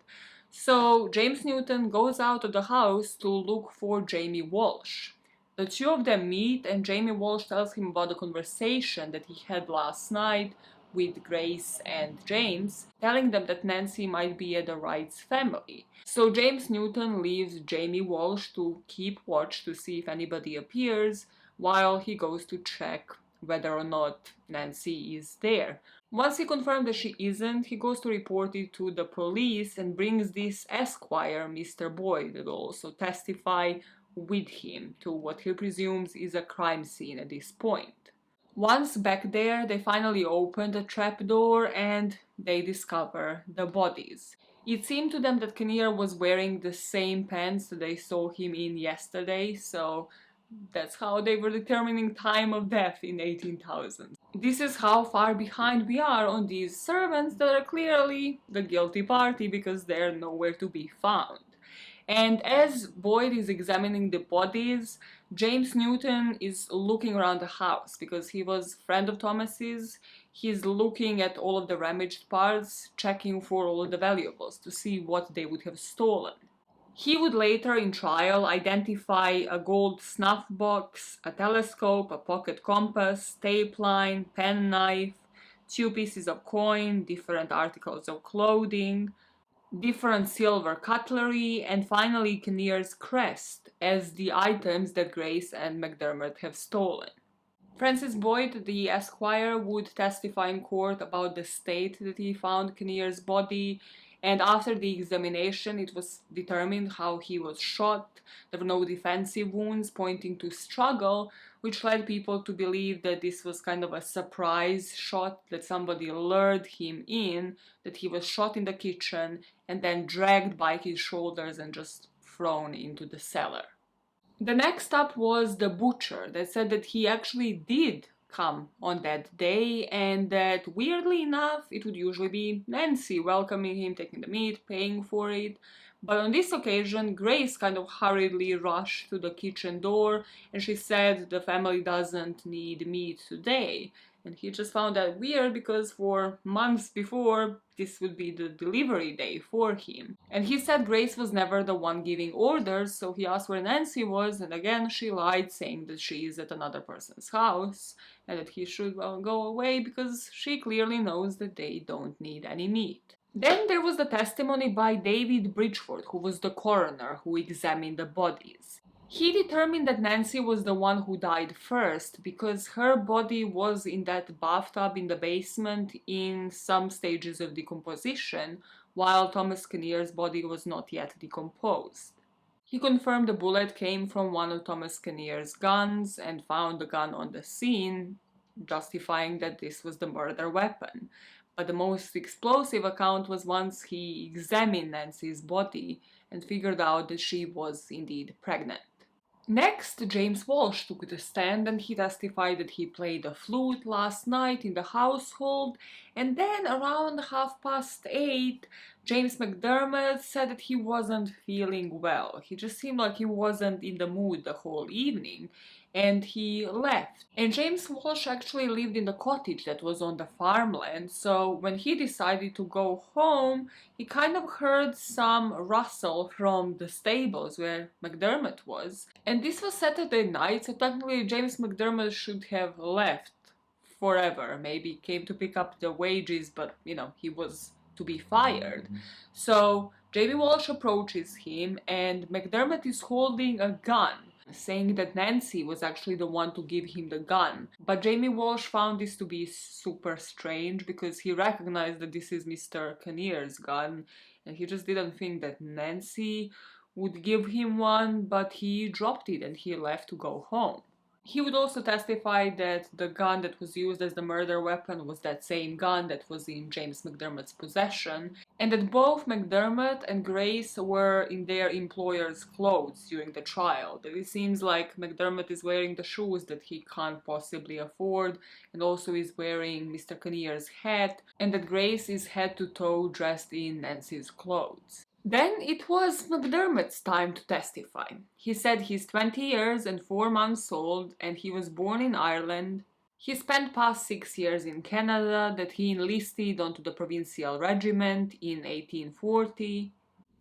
So James Newton goes out of the house to look for Jamie Walsh. The two of them meet, and Jamie Walsh tells him about the conversation that he had last night with Grace and James, telling them that Nancy might be at the Wrights family. So James Newton leaves Jamie Walsh to keep watch to see if anybody appears, while he goes to check whether or not Nancy is there. Once he confirms that she isn't, he goes to report it to the police and brings this Esquire, Mr. Boyd, that will also testify with him to what he presumes is a crime scene at this point. Once back there, they finally open the trapdoor and they discover the bodies. It seemed to them that Kinnear was wearing the same pants that they saw him in yesterday, so that's how they were determining time of death in 18,000. This is how far behind we are on these servants that are clearly the guilty party because they're nowhere to be found. And as Boyd is examining the bodies, James Newton is looking around the house because he was a friend of Thomas's. He's looking at all of the damaged parts, checking for all of the valuables to see what they would have stolen. He would later in trial identify a gold snuff box, a telescope, a pocket compass, tape line, pen knife, 2 pieces of coin, different articles of clothing, different silver cutlery, and finally Kinnear's crest as the items that Grace and McDermott have stolen. Francis Boyd, the Esquire, would testify in court about the state that he found Kinnear's body, and after the examination it was determined how he was shot. There were no defensive wounds pointing to struggle, which led people to believe that this was kind of a surprise shot, that somebody lured him in, that he was shot in the kitchen and then dragged by his shoulders and just thrown into the cellar. The next up was the butcher that said that he actually did come on that day and that weirdly enough it would usually be Nancy welcoming him, taking the meat, paying for it. But on this occasion, Grace kind of hurriedly rushed to the kitchen door and she said the family doesn't need meat today. And he just found that weird because for months before, this would be the delivery day for him. And he said Grace was never the one giving orders, so he asked where Nancy was, and again she lied, saying that she is at another person's house, and that he should, well, go away because she clearly knows that they don't need any meat. Then there was the testimony by David Bridgeford, who was the coroner who examined the bodies. He determined that Nancy was the one who died first because her body was in that bathtub in the basement in some stages of decomposition, while Thomas Kinnear's body was not yet decomposed. He confirmed the bullet came from one of Thomas Kinnear's guns and found the gun on the scene, justifying that this was the murder weapon. But the most explosive account was once he examined Nancy's body and figured out that she was indeed pregnant. Next, James Walsh took the stand and he testified that he played the flute last night in the household, and then around 8:30, James McDermott said that he wasn't feeling well. He just seemed like he wasn't in the mood the whole evening, and he left. And James Walsh actually lived in the cottage that was on the farmland, so when he decided to go home, he kind of heard some rustle from the stables where McDermott was. And this was Saturday night, so technically James McDermott should have left forever. Maybe came to pick up the wages, but he was to be fired. So Jamie Walsh approaches him and McDermott is holding a gun, saying that Nancy was actually the one to give him the gun. But Jamie Walsh found this to be super strange because he recognized that this is Mr. Kinnear's gun and he just didn't think that Nancy would give him one, but he dropped it and he left to go home. He would also testify that the gun that was used as the murder weapon was that same gun that was in James McDermott's possession, and that both McDermott and Grace were in their employer's clothes during the trial. That it seems like McDermott is wearing the shoes that he can't possibly afford, and also is wearing Mr. Kinnear's hat, and that Grace is head to toe dressed in Nancy's clothes. Then it was McDermott's time to testify. He said he's 20 years and 4 months old and he was born in Ireland. He spent past 6 years in Canada, that he enlisted onto the provincial regiment in 1840.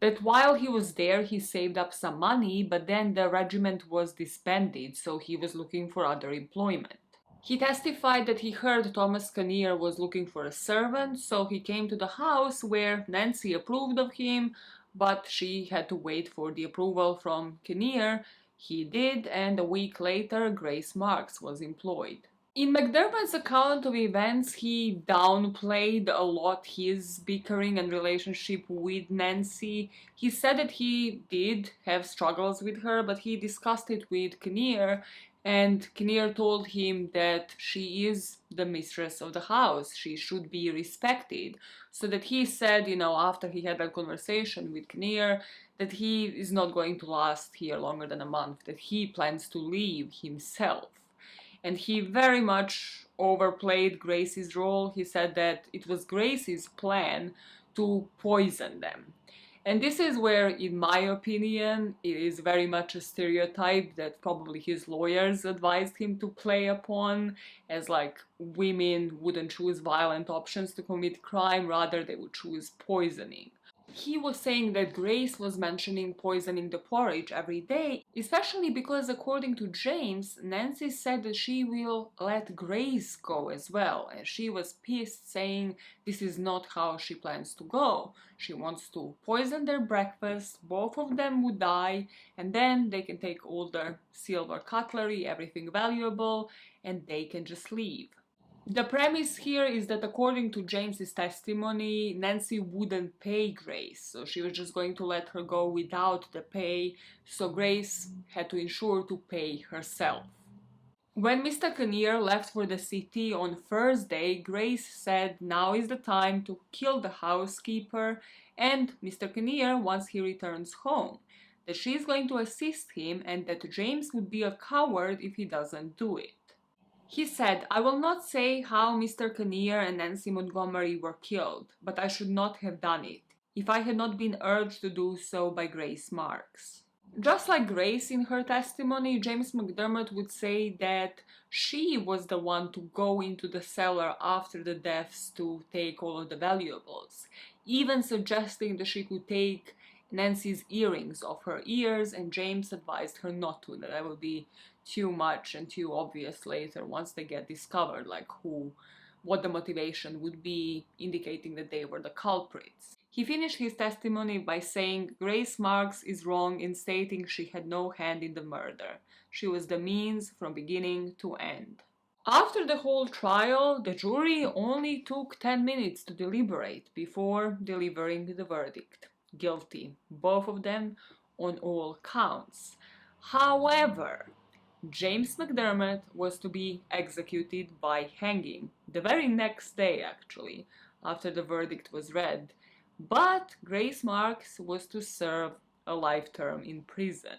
That while he was there he saved up some money, but then the regiment was disbanded, so he was looking for other employment. He testified that he heard Thomas Kinnear was looking for a servant, so he came to the house where Nancy approved of him, but she had to wait for the approval from Kinnear. He did, and a week later Grace Marks was employed. In McDermott's account of events, he downplayed a lot his bickering and relationship with Nancy. He said that he did have struggles with her, but he discussed it with Kinnear, and Kinnear told him that she is the mistress of the house, she should be respected. So that he said, after he had that conversation with Kinnear, that he is not going to last here longer than a month, that he plans to leave himself. And he very much overplayed Grace's role. He said that it was Grace's plan to poison them. And this is where, in my opinion, it is very much a stereotype that probably his lawyers advised him to play upon, as like women wouldn't choose violent options to commit crime, rather they would choose poisoning. He was saying that Grace was mentioning poisoning the porridge every day, especially because, according to James, Nancy said that she will let Grace go as well, and she was pissed, saying this is not how she plans to go. She wants to poison their breakfast, both of them would die, and then they can take all their silver cutlery, everything valuable, and they can just leave. The premise here is that, according to James's testimony, Nancy wouldn't pay Grace, so she was just going to let her go without the pay, so Grace had to ensure to pay herself. When Mr. Kinnear left for the city on Thursday, Grace said now is the time to kill the housekeeper and Mr. Kinnear once he returns home, that she is going to assist him and that James would be a coward if he doesn't do it. He said, I will not say how Mr. Kinnear and Nancy Montgomery were killed, but I should not have done it, if I had not been urged to do so by Grace Marks. Just like Grace in her testimony, James McDermott would say that she was the one to go into the cellar after the deaths to take all of the valuables, even suggesting that she could take Nancy's earrings off her ears, and James advised her not to, that would be too much and too obvious later once they get discovered, like what the motivation would be, indicating that they were the culprits. He finished his testimony by saying Grace Marks is wrong in stating she had no hand in the murder. She was the means from beginning to end. After the whole trial, the jury only took 10 minutes to deliberate before delivering the verdict. Guilty, both of them, on all counts. However, James McDermott was to be executed by hanging, the very next day actually, after the verdict was read, but Grace Marks was to serve a life term in prison.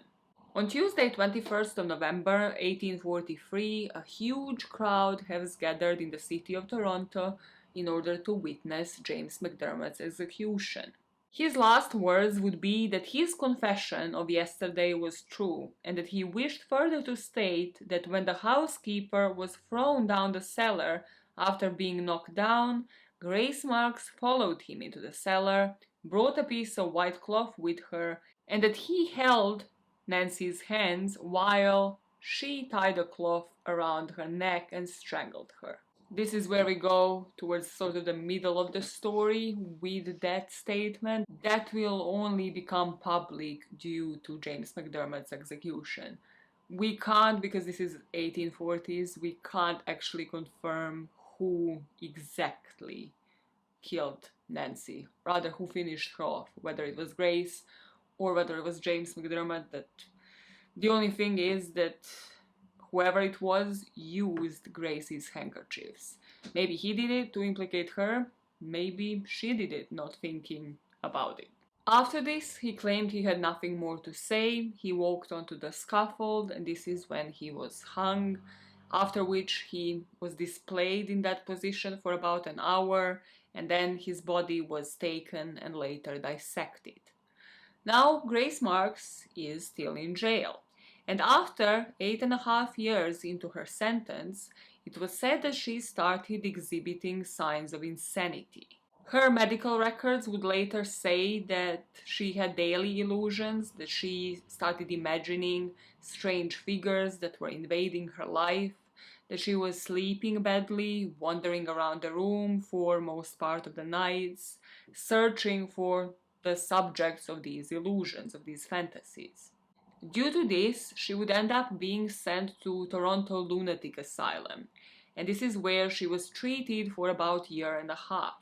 On Tuesday, 21st of November 1843, a huge crowd has gathered in the city of Toronto in order to witness James McDermott's execution. His last words would be that his confession of yesterday was true, and that he wished further to state that when the housekeeper was thrown down the cellar after being knocked down, Grace Marks followed him into the cellar, brought a piece of white cloth with her, and that he held Nancy's hands while she tied a cloth around her neck and strangled her. This is where we go towards sort of the middle of the story with that statement. That will only become public due to James McDermott's execution. We can't, because this is 1840s, we can't actually confirm who exactly killed Nancy, rather who finished her off, whether it was Grace or whether it was James McDermott. That the only thing is that whoever it was used Grace's handkerchiefs. Maybe he did it to implicate her, maybe she did it, not thinking about it. After this, he claimed he had nothing more to say. He walked onto the scaffold, and this is when he was hung, after which he was displayed in that position for about an hour, and then his body was taken and later dissected. Now Grace Marks is still in jail, and after 8.5 years into her sentence, it was said that she started exhibiting signs of insanity. Her medical records would later say that she had daily illusions, that she started imagining strange figures that were invading her life, that she was sleeping badly, wandering around the room for most part of the nights, searching for the subjects of these illusions, of these fantasies. Due to this, she would end up being sent to Toronto Lunatic Asylum, and this is where she was treated for about a year and a half.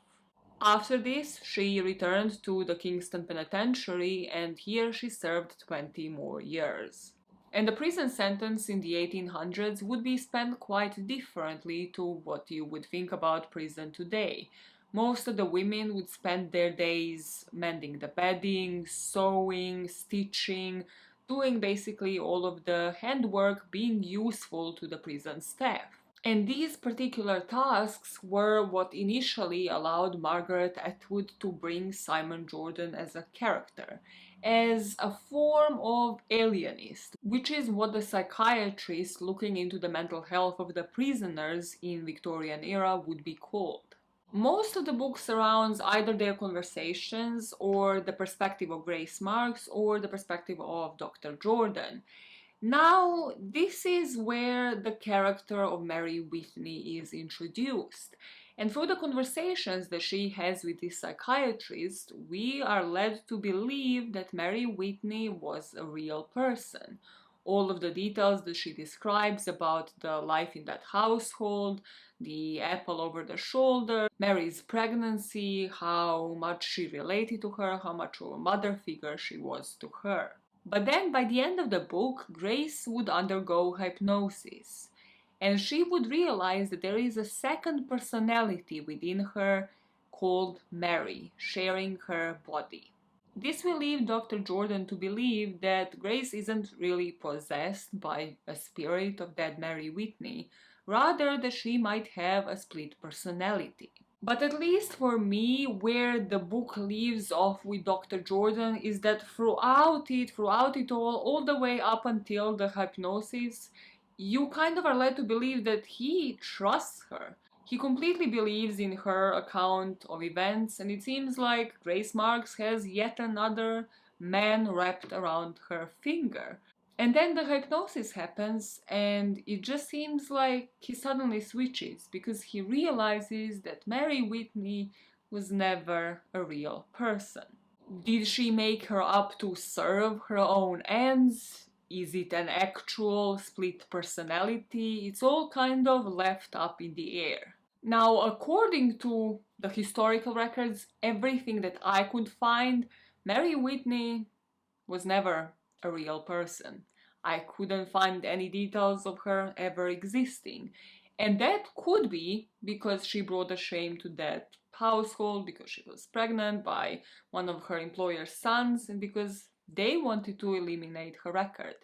After this, she returned to the Kingston Penitentiary, and here she served 20 more years. And the prison sentence in the 1800s would be spent quite differently to what you would think about prison today. Most of the women would spend their days mending the bedding, sewing, stitching, doing basically all of the handwork, being useful to the prison staff. And these particular tasks were what initially allowed Margaret Atwood to bring Simon Jordan as a character, as a form of alienist, which is what the psychiatrist looking into the mental health of the prisoners in Victorian era would be called. Most of the book surrounds either their conversations or the perspective of Grace Marks or the perspective of Dr. Jordan. Now, this is where the character of Mary Whitney is introduced. And through the conversations that she has with this psychiatrist, we are led to believe that Mary Whitney was a real person. All of the details that she describes about the life in that household, the apple over the shoulder, Mary's pregnancy, how much she related to her, how much of a mother figure she was to her. But then by the end of the book, Grace would undergo hypnosis, and she would realize that there is a second personality within her called Mary, sharing her body. This will lead Dr. Jordan to believe that Grace isn't really possessed by a spirit of dead Mary Whitney, rather that she might have a split personality. But at least for me, where the book leaves off with Dr. Jordan is that throughout it all the way up until the hypnosis, you kind of are led to believe that he trusts her. He completely believes in her account of events, and it seems like Grace Marks has yet another man wrapped around her finger. And then the hypnosis happens, and it just seems like he suddenly switches because he realizes that Mary Whitney was never a real person. Did she make her up to serve her own ends? Is it an actual split personality? It's all kind of left up in the air. Now, according to the historical records, everything that I could find, Mary Whitney was never a real person. I couldn't find any details of her ever existing. And that could be because she brought a shame to that household, because she was pregnant by one of her employer's sons, and because they wanted to eliminate her record.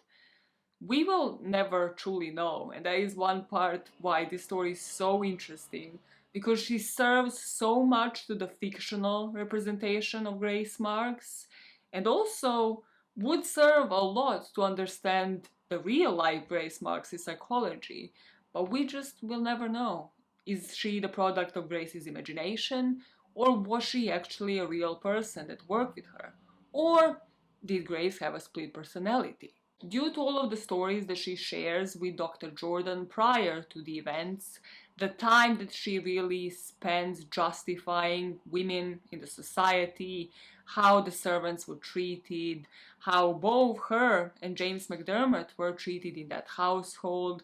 We will never truly know, and that is one part why this story is so interesting, because she serves so much to the fictional representation of Grace Marks, and also would serve a lot to understand the real life Grace Marks' psychology, but we just will never know. Is she the product of Grace's imagination, or was she actually a real person that worked with her? Or did Grace have a split personality? Due to all of the stories that she shares with Dr. Jordan prior to the events, the time that she really spends justifying women in the society, how the servants were treated, how both her and James McDermott were treated in that household,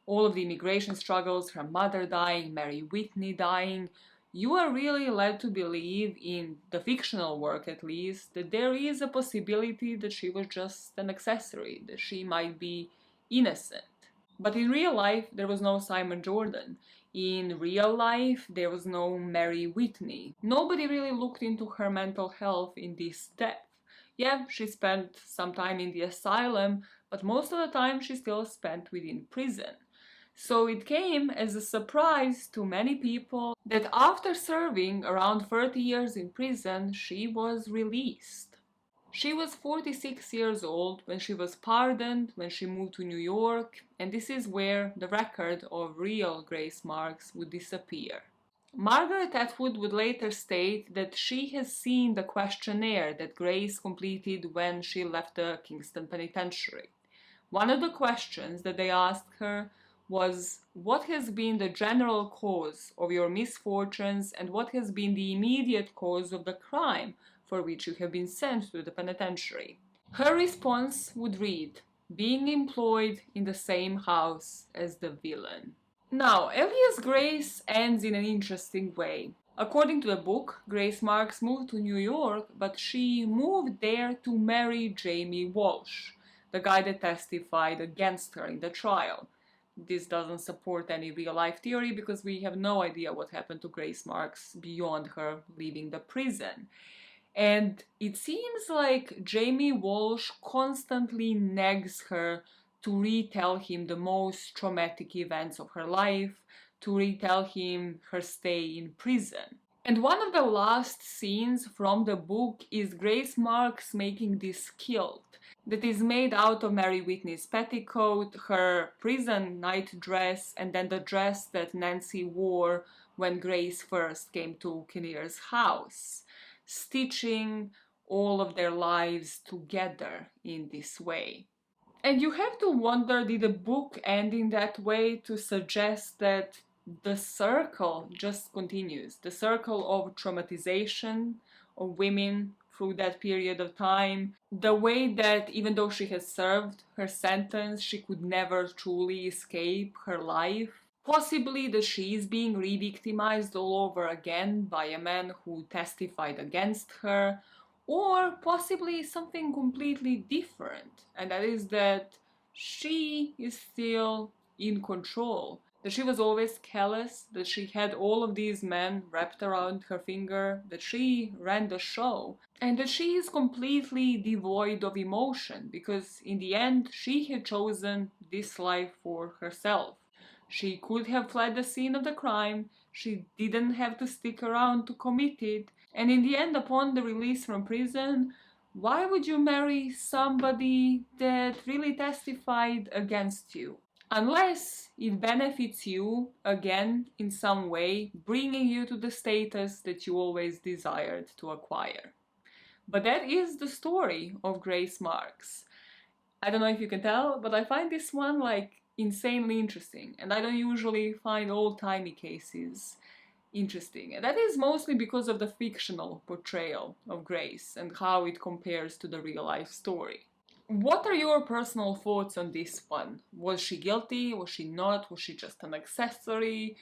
all of the immigration struggles, her mother dying, Mary Whitney dying, you are really led to believe, in the fictional work at least, that there is a possibility that she was just an accessory, that she might be innocent. But in real life, there was no Simon Jordan. In real life, there was no Mary Whitney. Nobody really looked into her mental health in this depth. Yeah, she spent some time in the asylum, but most of the time she still spent within prison. So it came as a surprise to many people that after serving around 30 years in prison, she was released. She was 46 years old when she was pardoned, when she moved to New York, and this is where the record of real Grace Marks would disappear. Margaret Atwood would later state that she has seen the questionnaire that Grace completed when she left the Kingston Penitentiary. One of the questions that they asked her was, what has been the general cause of your misfortunes and what has been the immediate cause of the crime for which you have been sent to the penitentiary? Her response would read, being employed in the same house as the villain. Now, Alias Grace ends in an interesting way. According to the book, Grace Marks moved to New York, but she moved there to marry Jamie Walsh, the guy that testified against her in the trial. This doesn't support any real-life theory because we have no idea what happened to Grace Marks beyond her leaving the prison. And it seems like Jamie Walsh constantly nags her to retell him the most traumatic events of her life, to retell him her stay in prison. And one of the last scenes from the book is Grace Marks making this kilt that is made out of Mary Whitney's petticoat, her prison night dress, and then the dress that Nancy wore when Grace first came to Kinnear's house, stitching all of their lives together in this way. And you have to wonder, did the book end in that way to suggest that the circle just continues? The circle of traumatization of women through that period of time. The way that even though she has served her sentence, she could never truly escape her life. Possibly that she is being re-victimized all over again by a man who testified against her, or possibly something completely different, and that is that she is still in control, that she was always callous, that she had all of these men wrapped around her finger, that she ran the show, and that she is completely devoid of emotion because in the end she had chosen this life for herself. She could have fled the scene of the crime, she didn't have to stick around to commit it, and in the end, upon the release from prison, why would you marry somebody that really testified against you? Unless it benefits you, again, in some way, bringing you to the status that you always desired to acquire. But that is the story of Grace Marks. I don't know if you can tell, but I find this one like insanely interesting, and I don't usually find old-timey cases interesting. And that is mostly because of the fictional portrayal of Grace and how it compares to the real-life story. What are your personal thoughts on this one? Was she guilty? Was she not? Was she just an accessory?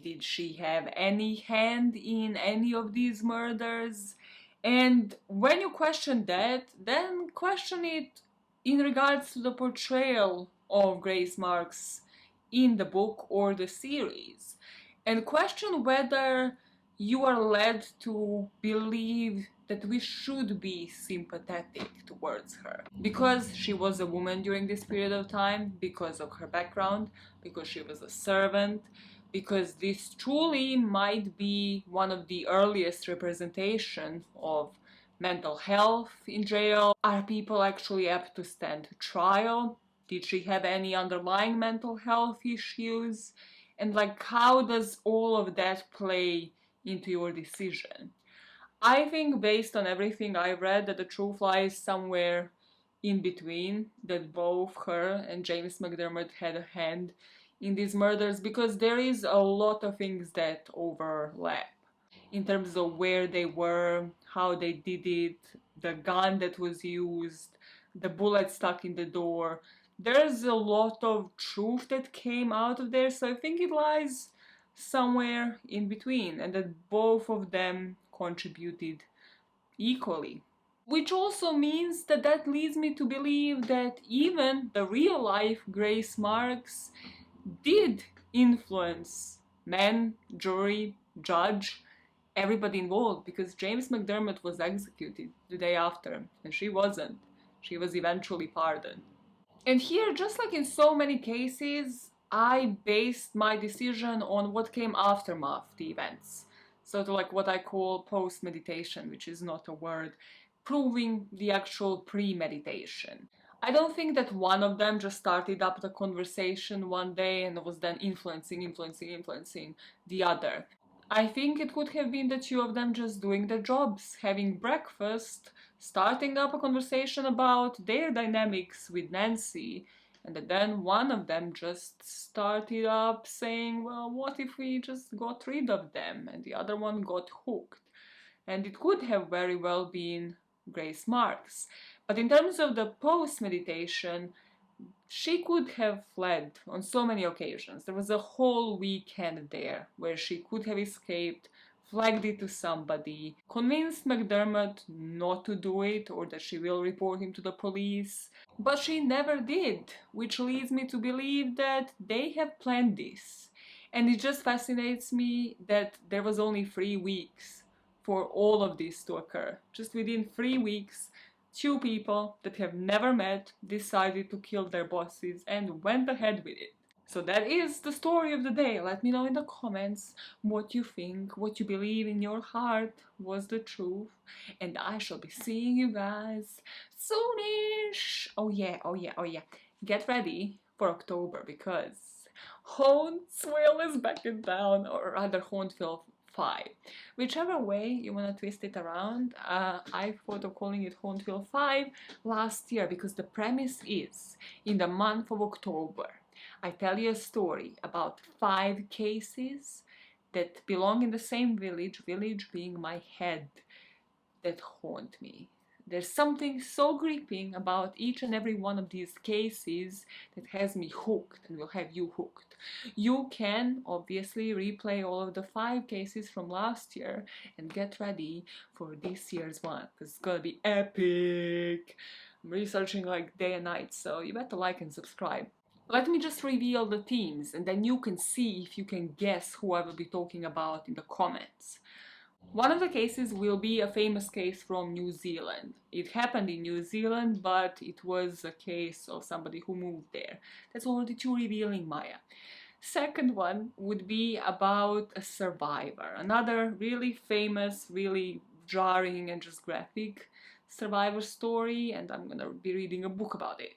Did she have any hand in any of these murders? And when you question that, then question it in regards to the portrayal of Grace Marks in the book or the series. And question whether you are led to believe that we should be sympathetic towards her. Because she was a woman during this period of time, because of her background, because she was a servant, because this truly might be one of the earliest representation of mental health in jail. Are people actually apt to stand trial? Did she have any underlying mental health issues? And like, how does all of that play into your decision? I think based on everything I read that the truth lies somewhere in between, that both her and James McDermott had a hand in these murders, because there is a lot of things that overlap in terms of where they were, how they did it, the gun that was used, the bullet stuck in the door. There's a lot of truth that came out of there, so I think it lies somewhere in between, and that both of them contributed equally. Which also means that leads me to believe that even the real life Grace Marks did influence men, jury, judge, everybody involved, because James McDermott was executed the day after and she wasn't. She was eventually pardoned. And here, just like in so many cases, I based my decision on what came aftermath the events. So to like what I call post-meditation, which is not a word. proving the actual premeditation. I don't think that one of them just started up the conversation one day and was then influencing the other. I think it could have been the two of them just doing their jobs, having breakfast, starting up a conversation about their dynamics with Nancy, and then one of them just started up saying, well, what if we just got rid of them? And the other one got hooked. And it could have very well been Grace Marks. But in terms of the post-meditation, she could have fled on so many occasions. There was a whole weekend there where she could have escaped, flagged it to somebody, convinced McDermott not to do it or that she will report him to the police. But she never did, which leads me to believe that they have planned this. And it just fascinates me that there was only 3 weeks for all of this to occur. Just within 3 weeks, 2 people that have never met decided to kill their bosses and went ahead with it. So that is the story of the day. Let me know in the comments what you think, what you believe in your heart was the truth. And I shall be seeing you guys soonish. Oh yeah. Get ready for October because Hauntsville is back in town, or rather Hauntville 5. Whichever way you want to twist it around, I thought of calling it Hauntville 5 last year because the premise is, in the month of October, I tell you a story about 5 cases that belong in the same village being my head, that haunt me. There's something so gripping about each and every one of these cases that has me hooked and will have you hooked. You can obviously replay all of the 5 cases from last year and get ready for this year's one, because it's gonna be epic. I'm researching like day and night, so you better like and subscribe. Let me just reveal the themes and then you can see if you can guess who I will be talking about in the comments. One of the cases will be a famous case from New Zealand. It happened in New Zealand, but it was a case of somebody who moved there. That's already too revealing, Maya. Second one would be about a survivor. Another really famous, really jarring and just graphic survivor story, and I'm gonna be reading a book about it.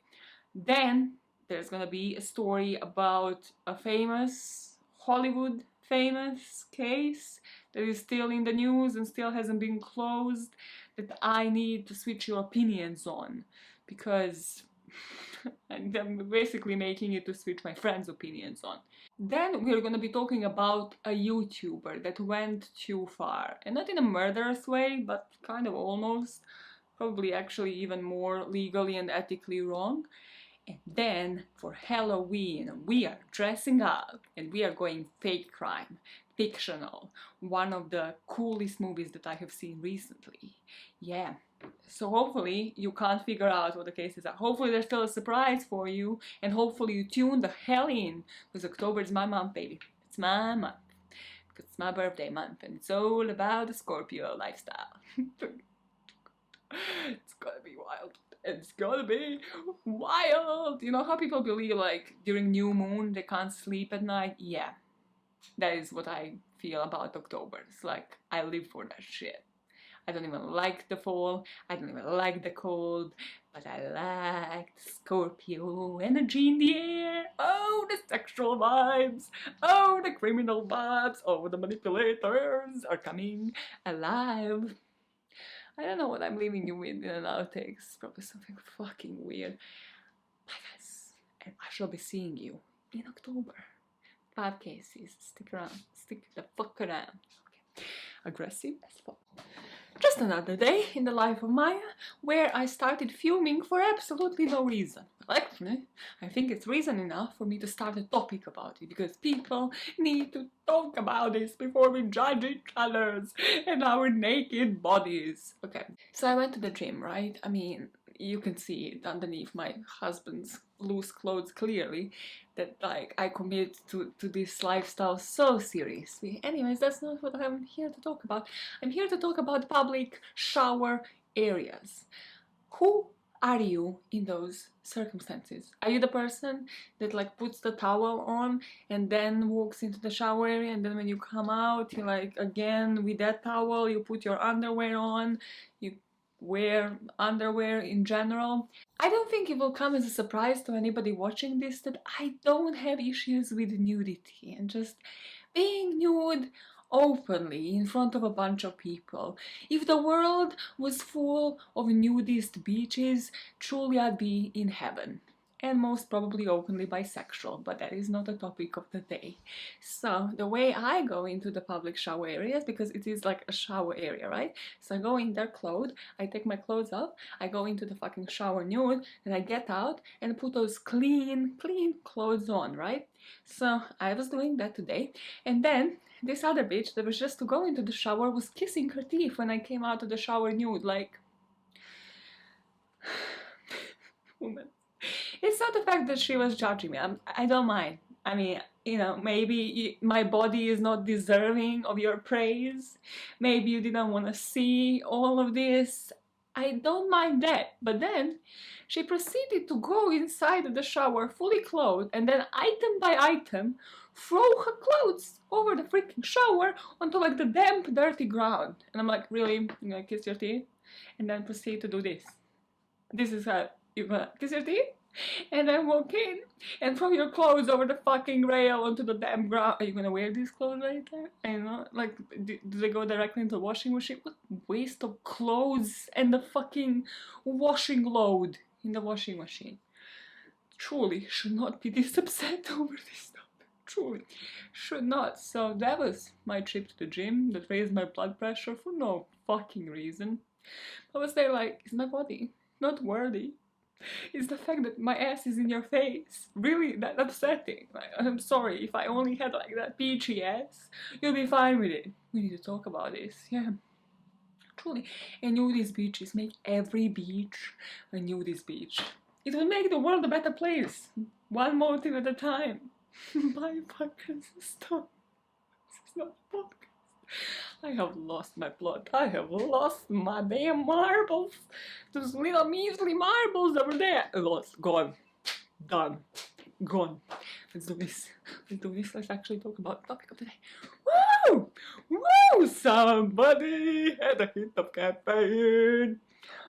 Then there's gonna be a story about a famous Hollywood famous case that is still in the news and still hasn't been closed, that I need to switch your opinions on, because I'm basically making it to switch my friends' opinions on. Then we're gonna be talking about a YouTuber that went too far, and not in a murderous way, but kind of almost, probably actually even more legally and ethically wrong. And then for Halloween we are dressing up and we are going fake crime, fictional, one of the coolest movies that I have seen recently. Yeah, so hopefully you can't figure out what the cases are. Hopefully there's still a surprise for you, and hopefully you tune the hell in, because October is my month, baby. It's my month, because it's my birthday month and it's all about the Scorpio lifestyle. It's gonna be wild. It's gonna be wild! You know how people believe like during new moon they can't sleep at night? Yeah, that is what I feel about October. It's like I live for that shit. I don't even like the fall, I don't even like the cold, but I like the Scorpio energy in the air. Oh, the sexual vibes, oh, the criminal vibes, oh, the manipulators are coming alive. I don't know what I'm leaving you with in an outtakes. Probably something fucking weird. Bye guys, and I shall be seeing you in October. 5 cases. Stick around. Stick the fuck around. Okay. Aggressive as fuck. Just another day in the life of Maya, where I started fuming for absolutely no reason. Actually, I think it's reason enough for me to start a topic about it, because people need to talk about this before we judge each other's and our naked bodies. Okay, so I went to the gym, right? I mean, you can see it underneath my husband's loose clothes clearly, that like I commit to this lifestyle so seriously. Anyways, that's not what I'm here to talk about. I'm here to talk about public shower areas. Who are you in those circumstances? Are you the person that like puts the towel on and then walks into the shower area, and then when you come out you like again with that towel you put your underwear on, you wear underwear in general. I don't think it will come as a surprise to anybody watching this that I don't have issues with nudity and just being nude openly in front of a bunch of people. If the world was full of nudist beaches, truly I'd be in heaven. And most probably openly bisexual, but that is not the topic of the day. So the way I go into the public shower areas, because it is like a shower area, right? So I go in there clothed, I take my clothes off, I go into the fucking shower nude, and I get out and put those clean clothes on, right? So I was doing that today, and then this other bitch that was just to go into the shower was kissing her teeth when I came out of the shower nude, like... woman. It's not the fact that she was judging me. I don't mind. I mean, you know, maybe my body is not deserving of your praise. Maybe you didn't want to see all of this. I don't mind that. But then she proceeded to go inside of the shower fully clothed and then item by item throw her clothes over the freaking shower onto like the damp, dirty ground. And I'm like, really? You're gonna kiss your teeth? And then proceed to do this. This is how you're gonna kiss your teeth? And then walk in and throw your clothes over the fucking rail onto the damn ground. Are you gonna wear these clothes later? I know, like, do they go directly into the washing machine? What waste of clothes and the fucking washing load in the washing machine. Truly should not be this upset over this topic. Truly should not. So that was my trip to the gym that raised my blood pressure for no fucking reason. I was there like, is my body not worthy? Is the fact that my ass is in your face really that upsetting? Like, I'm sorry, if I only had like that peachy ass, you'll be fine with it. We need to talk about this, yeah. Truly. And nudist beaches make every beach a nudist beach. It will make the world a better place. One motive at a time. Bye, fuckers. Stop. This is not a podcast. I have lost my plot. I have lost my damn marbles. Those little measly marbles over there. Lost. Gone. Done. Gone. Let's do this. Let's do this. Let's actually talk about the topic of the day. Woo! Woo! Somebody had a hit of caffeine.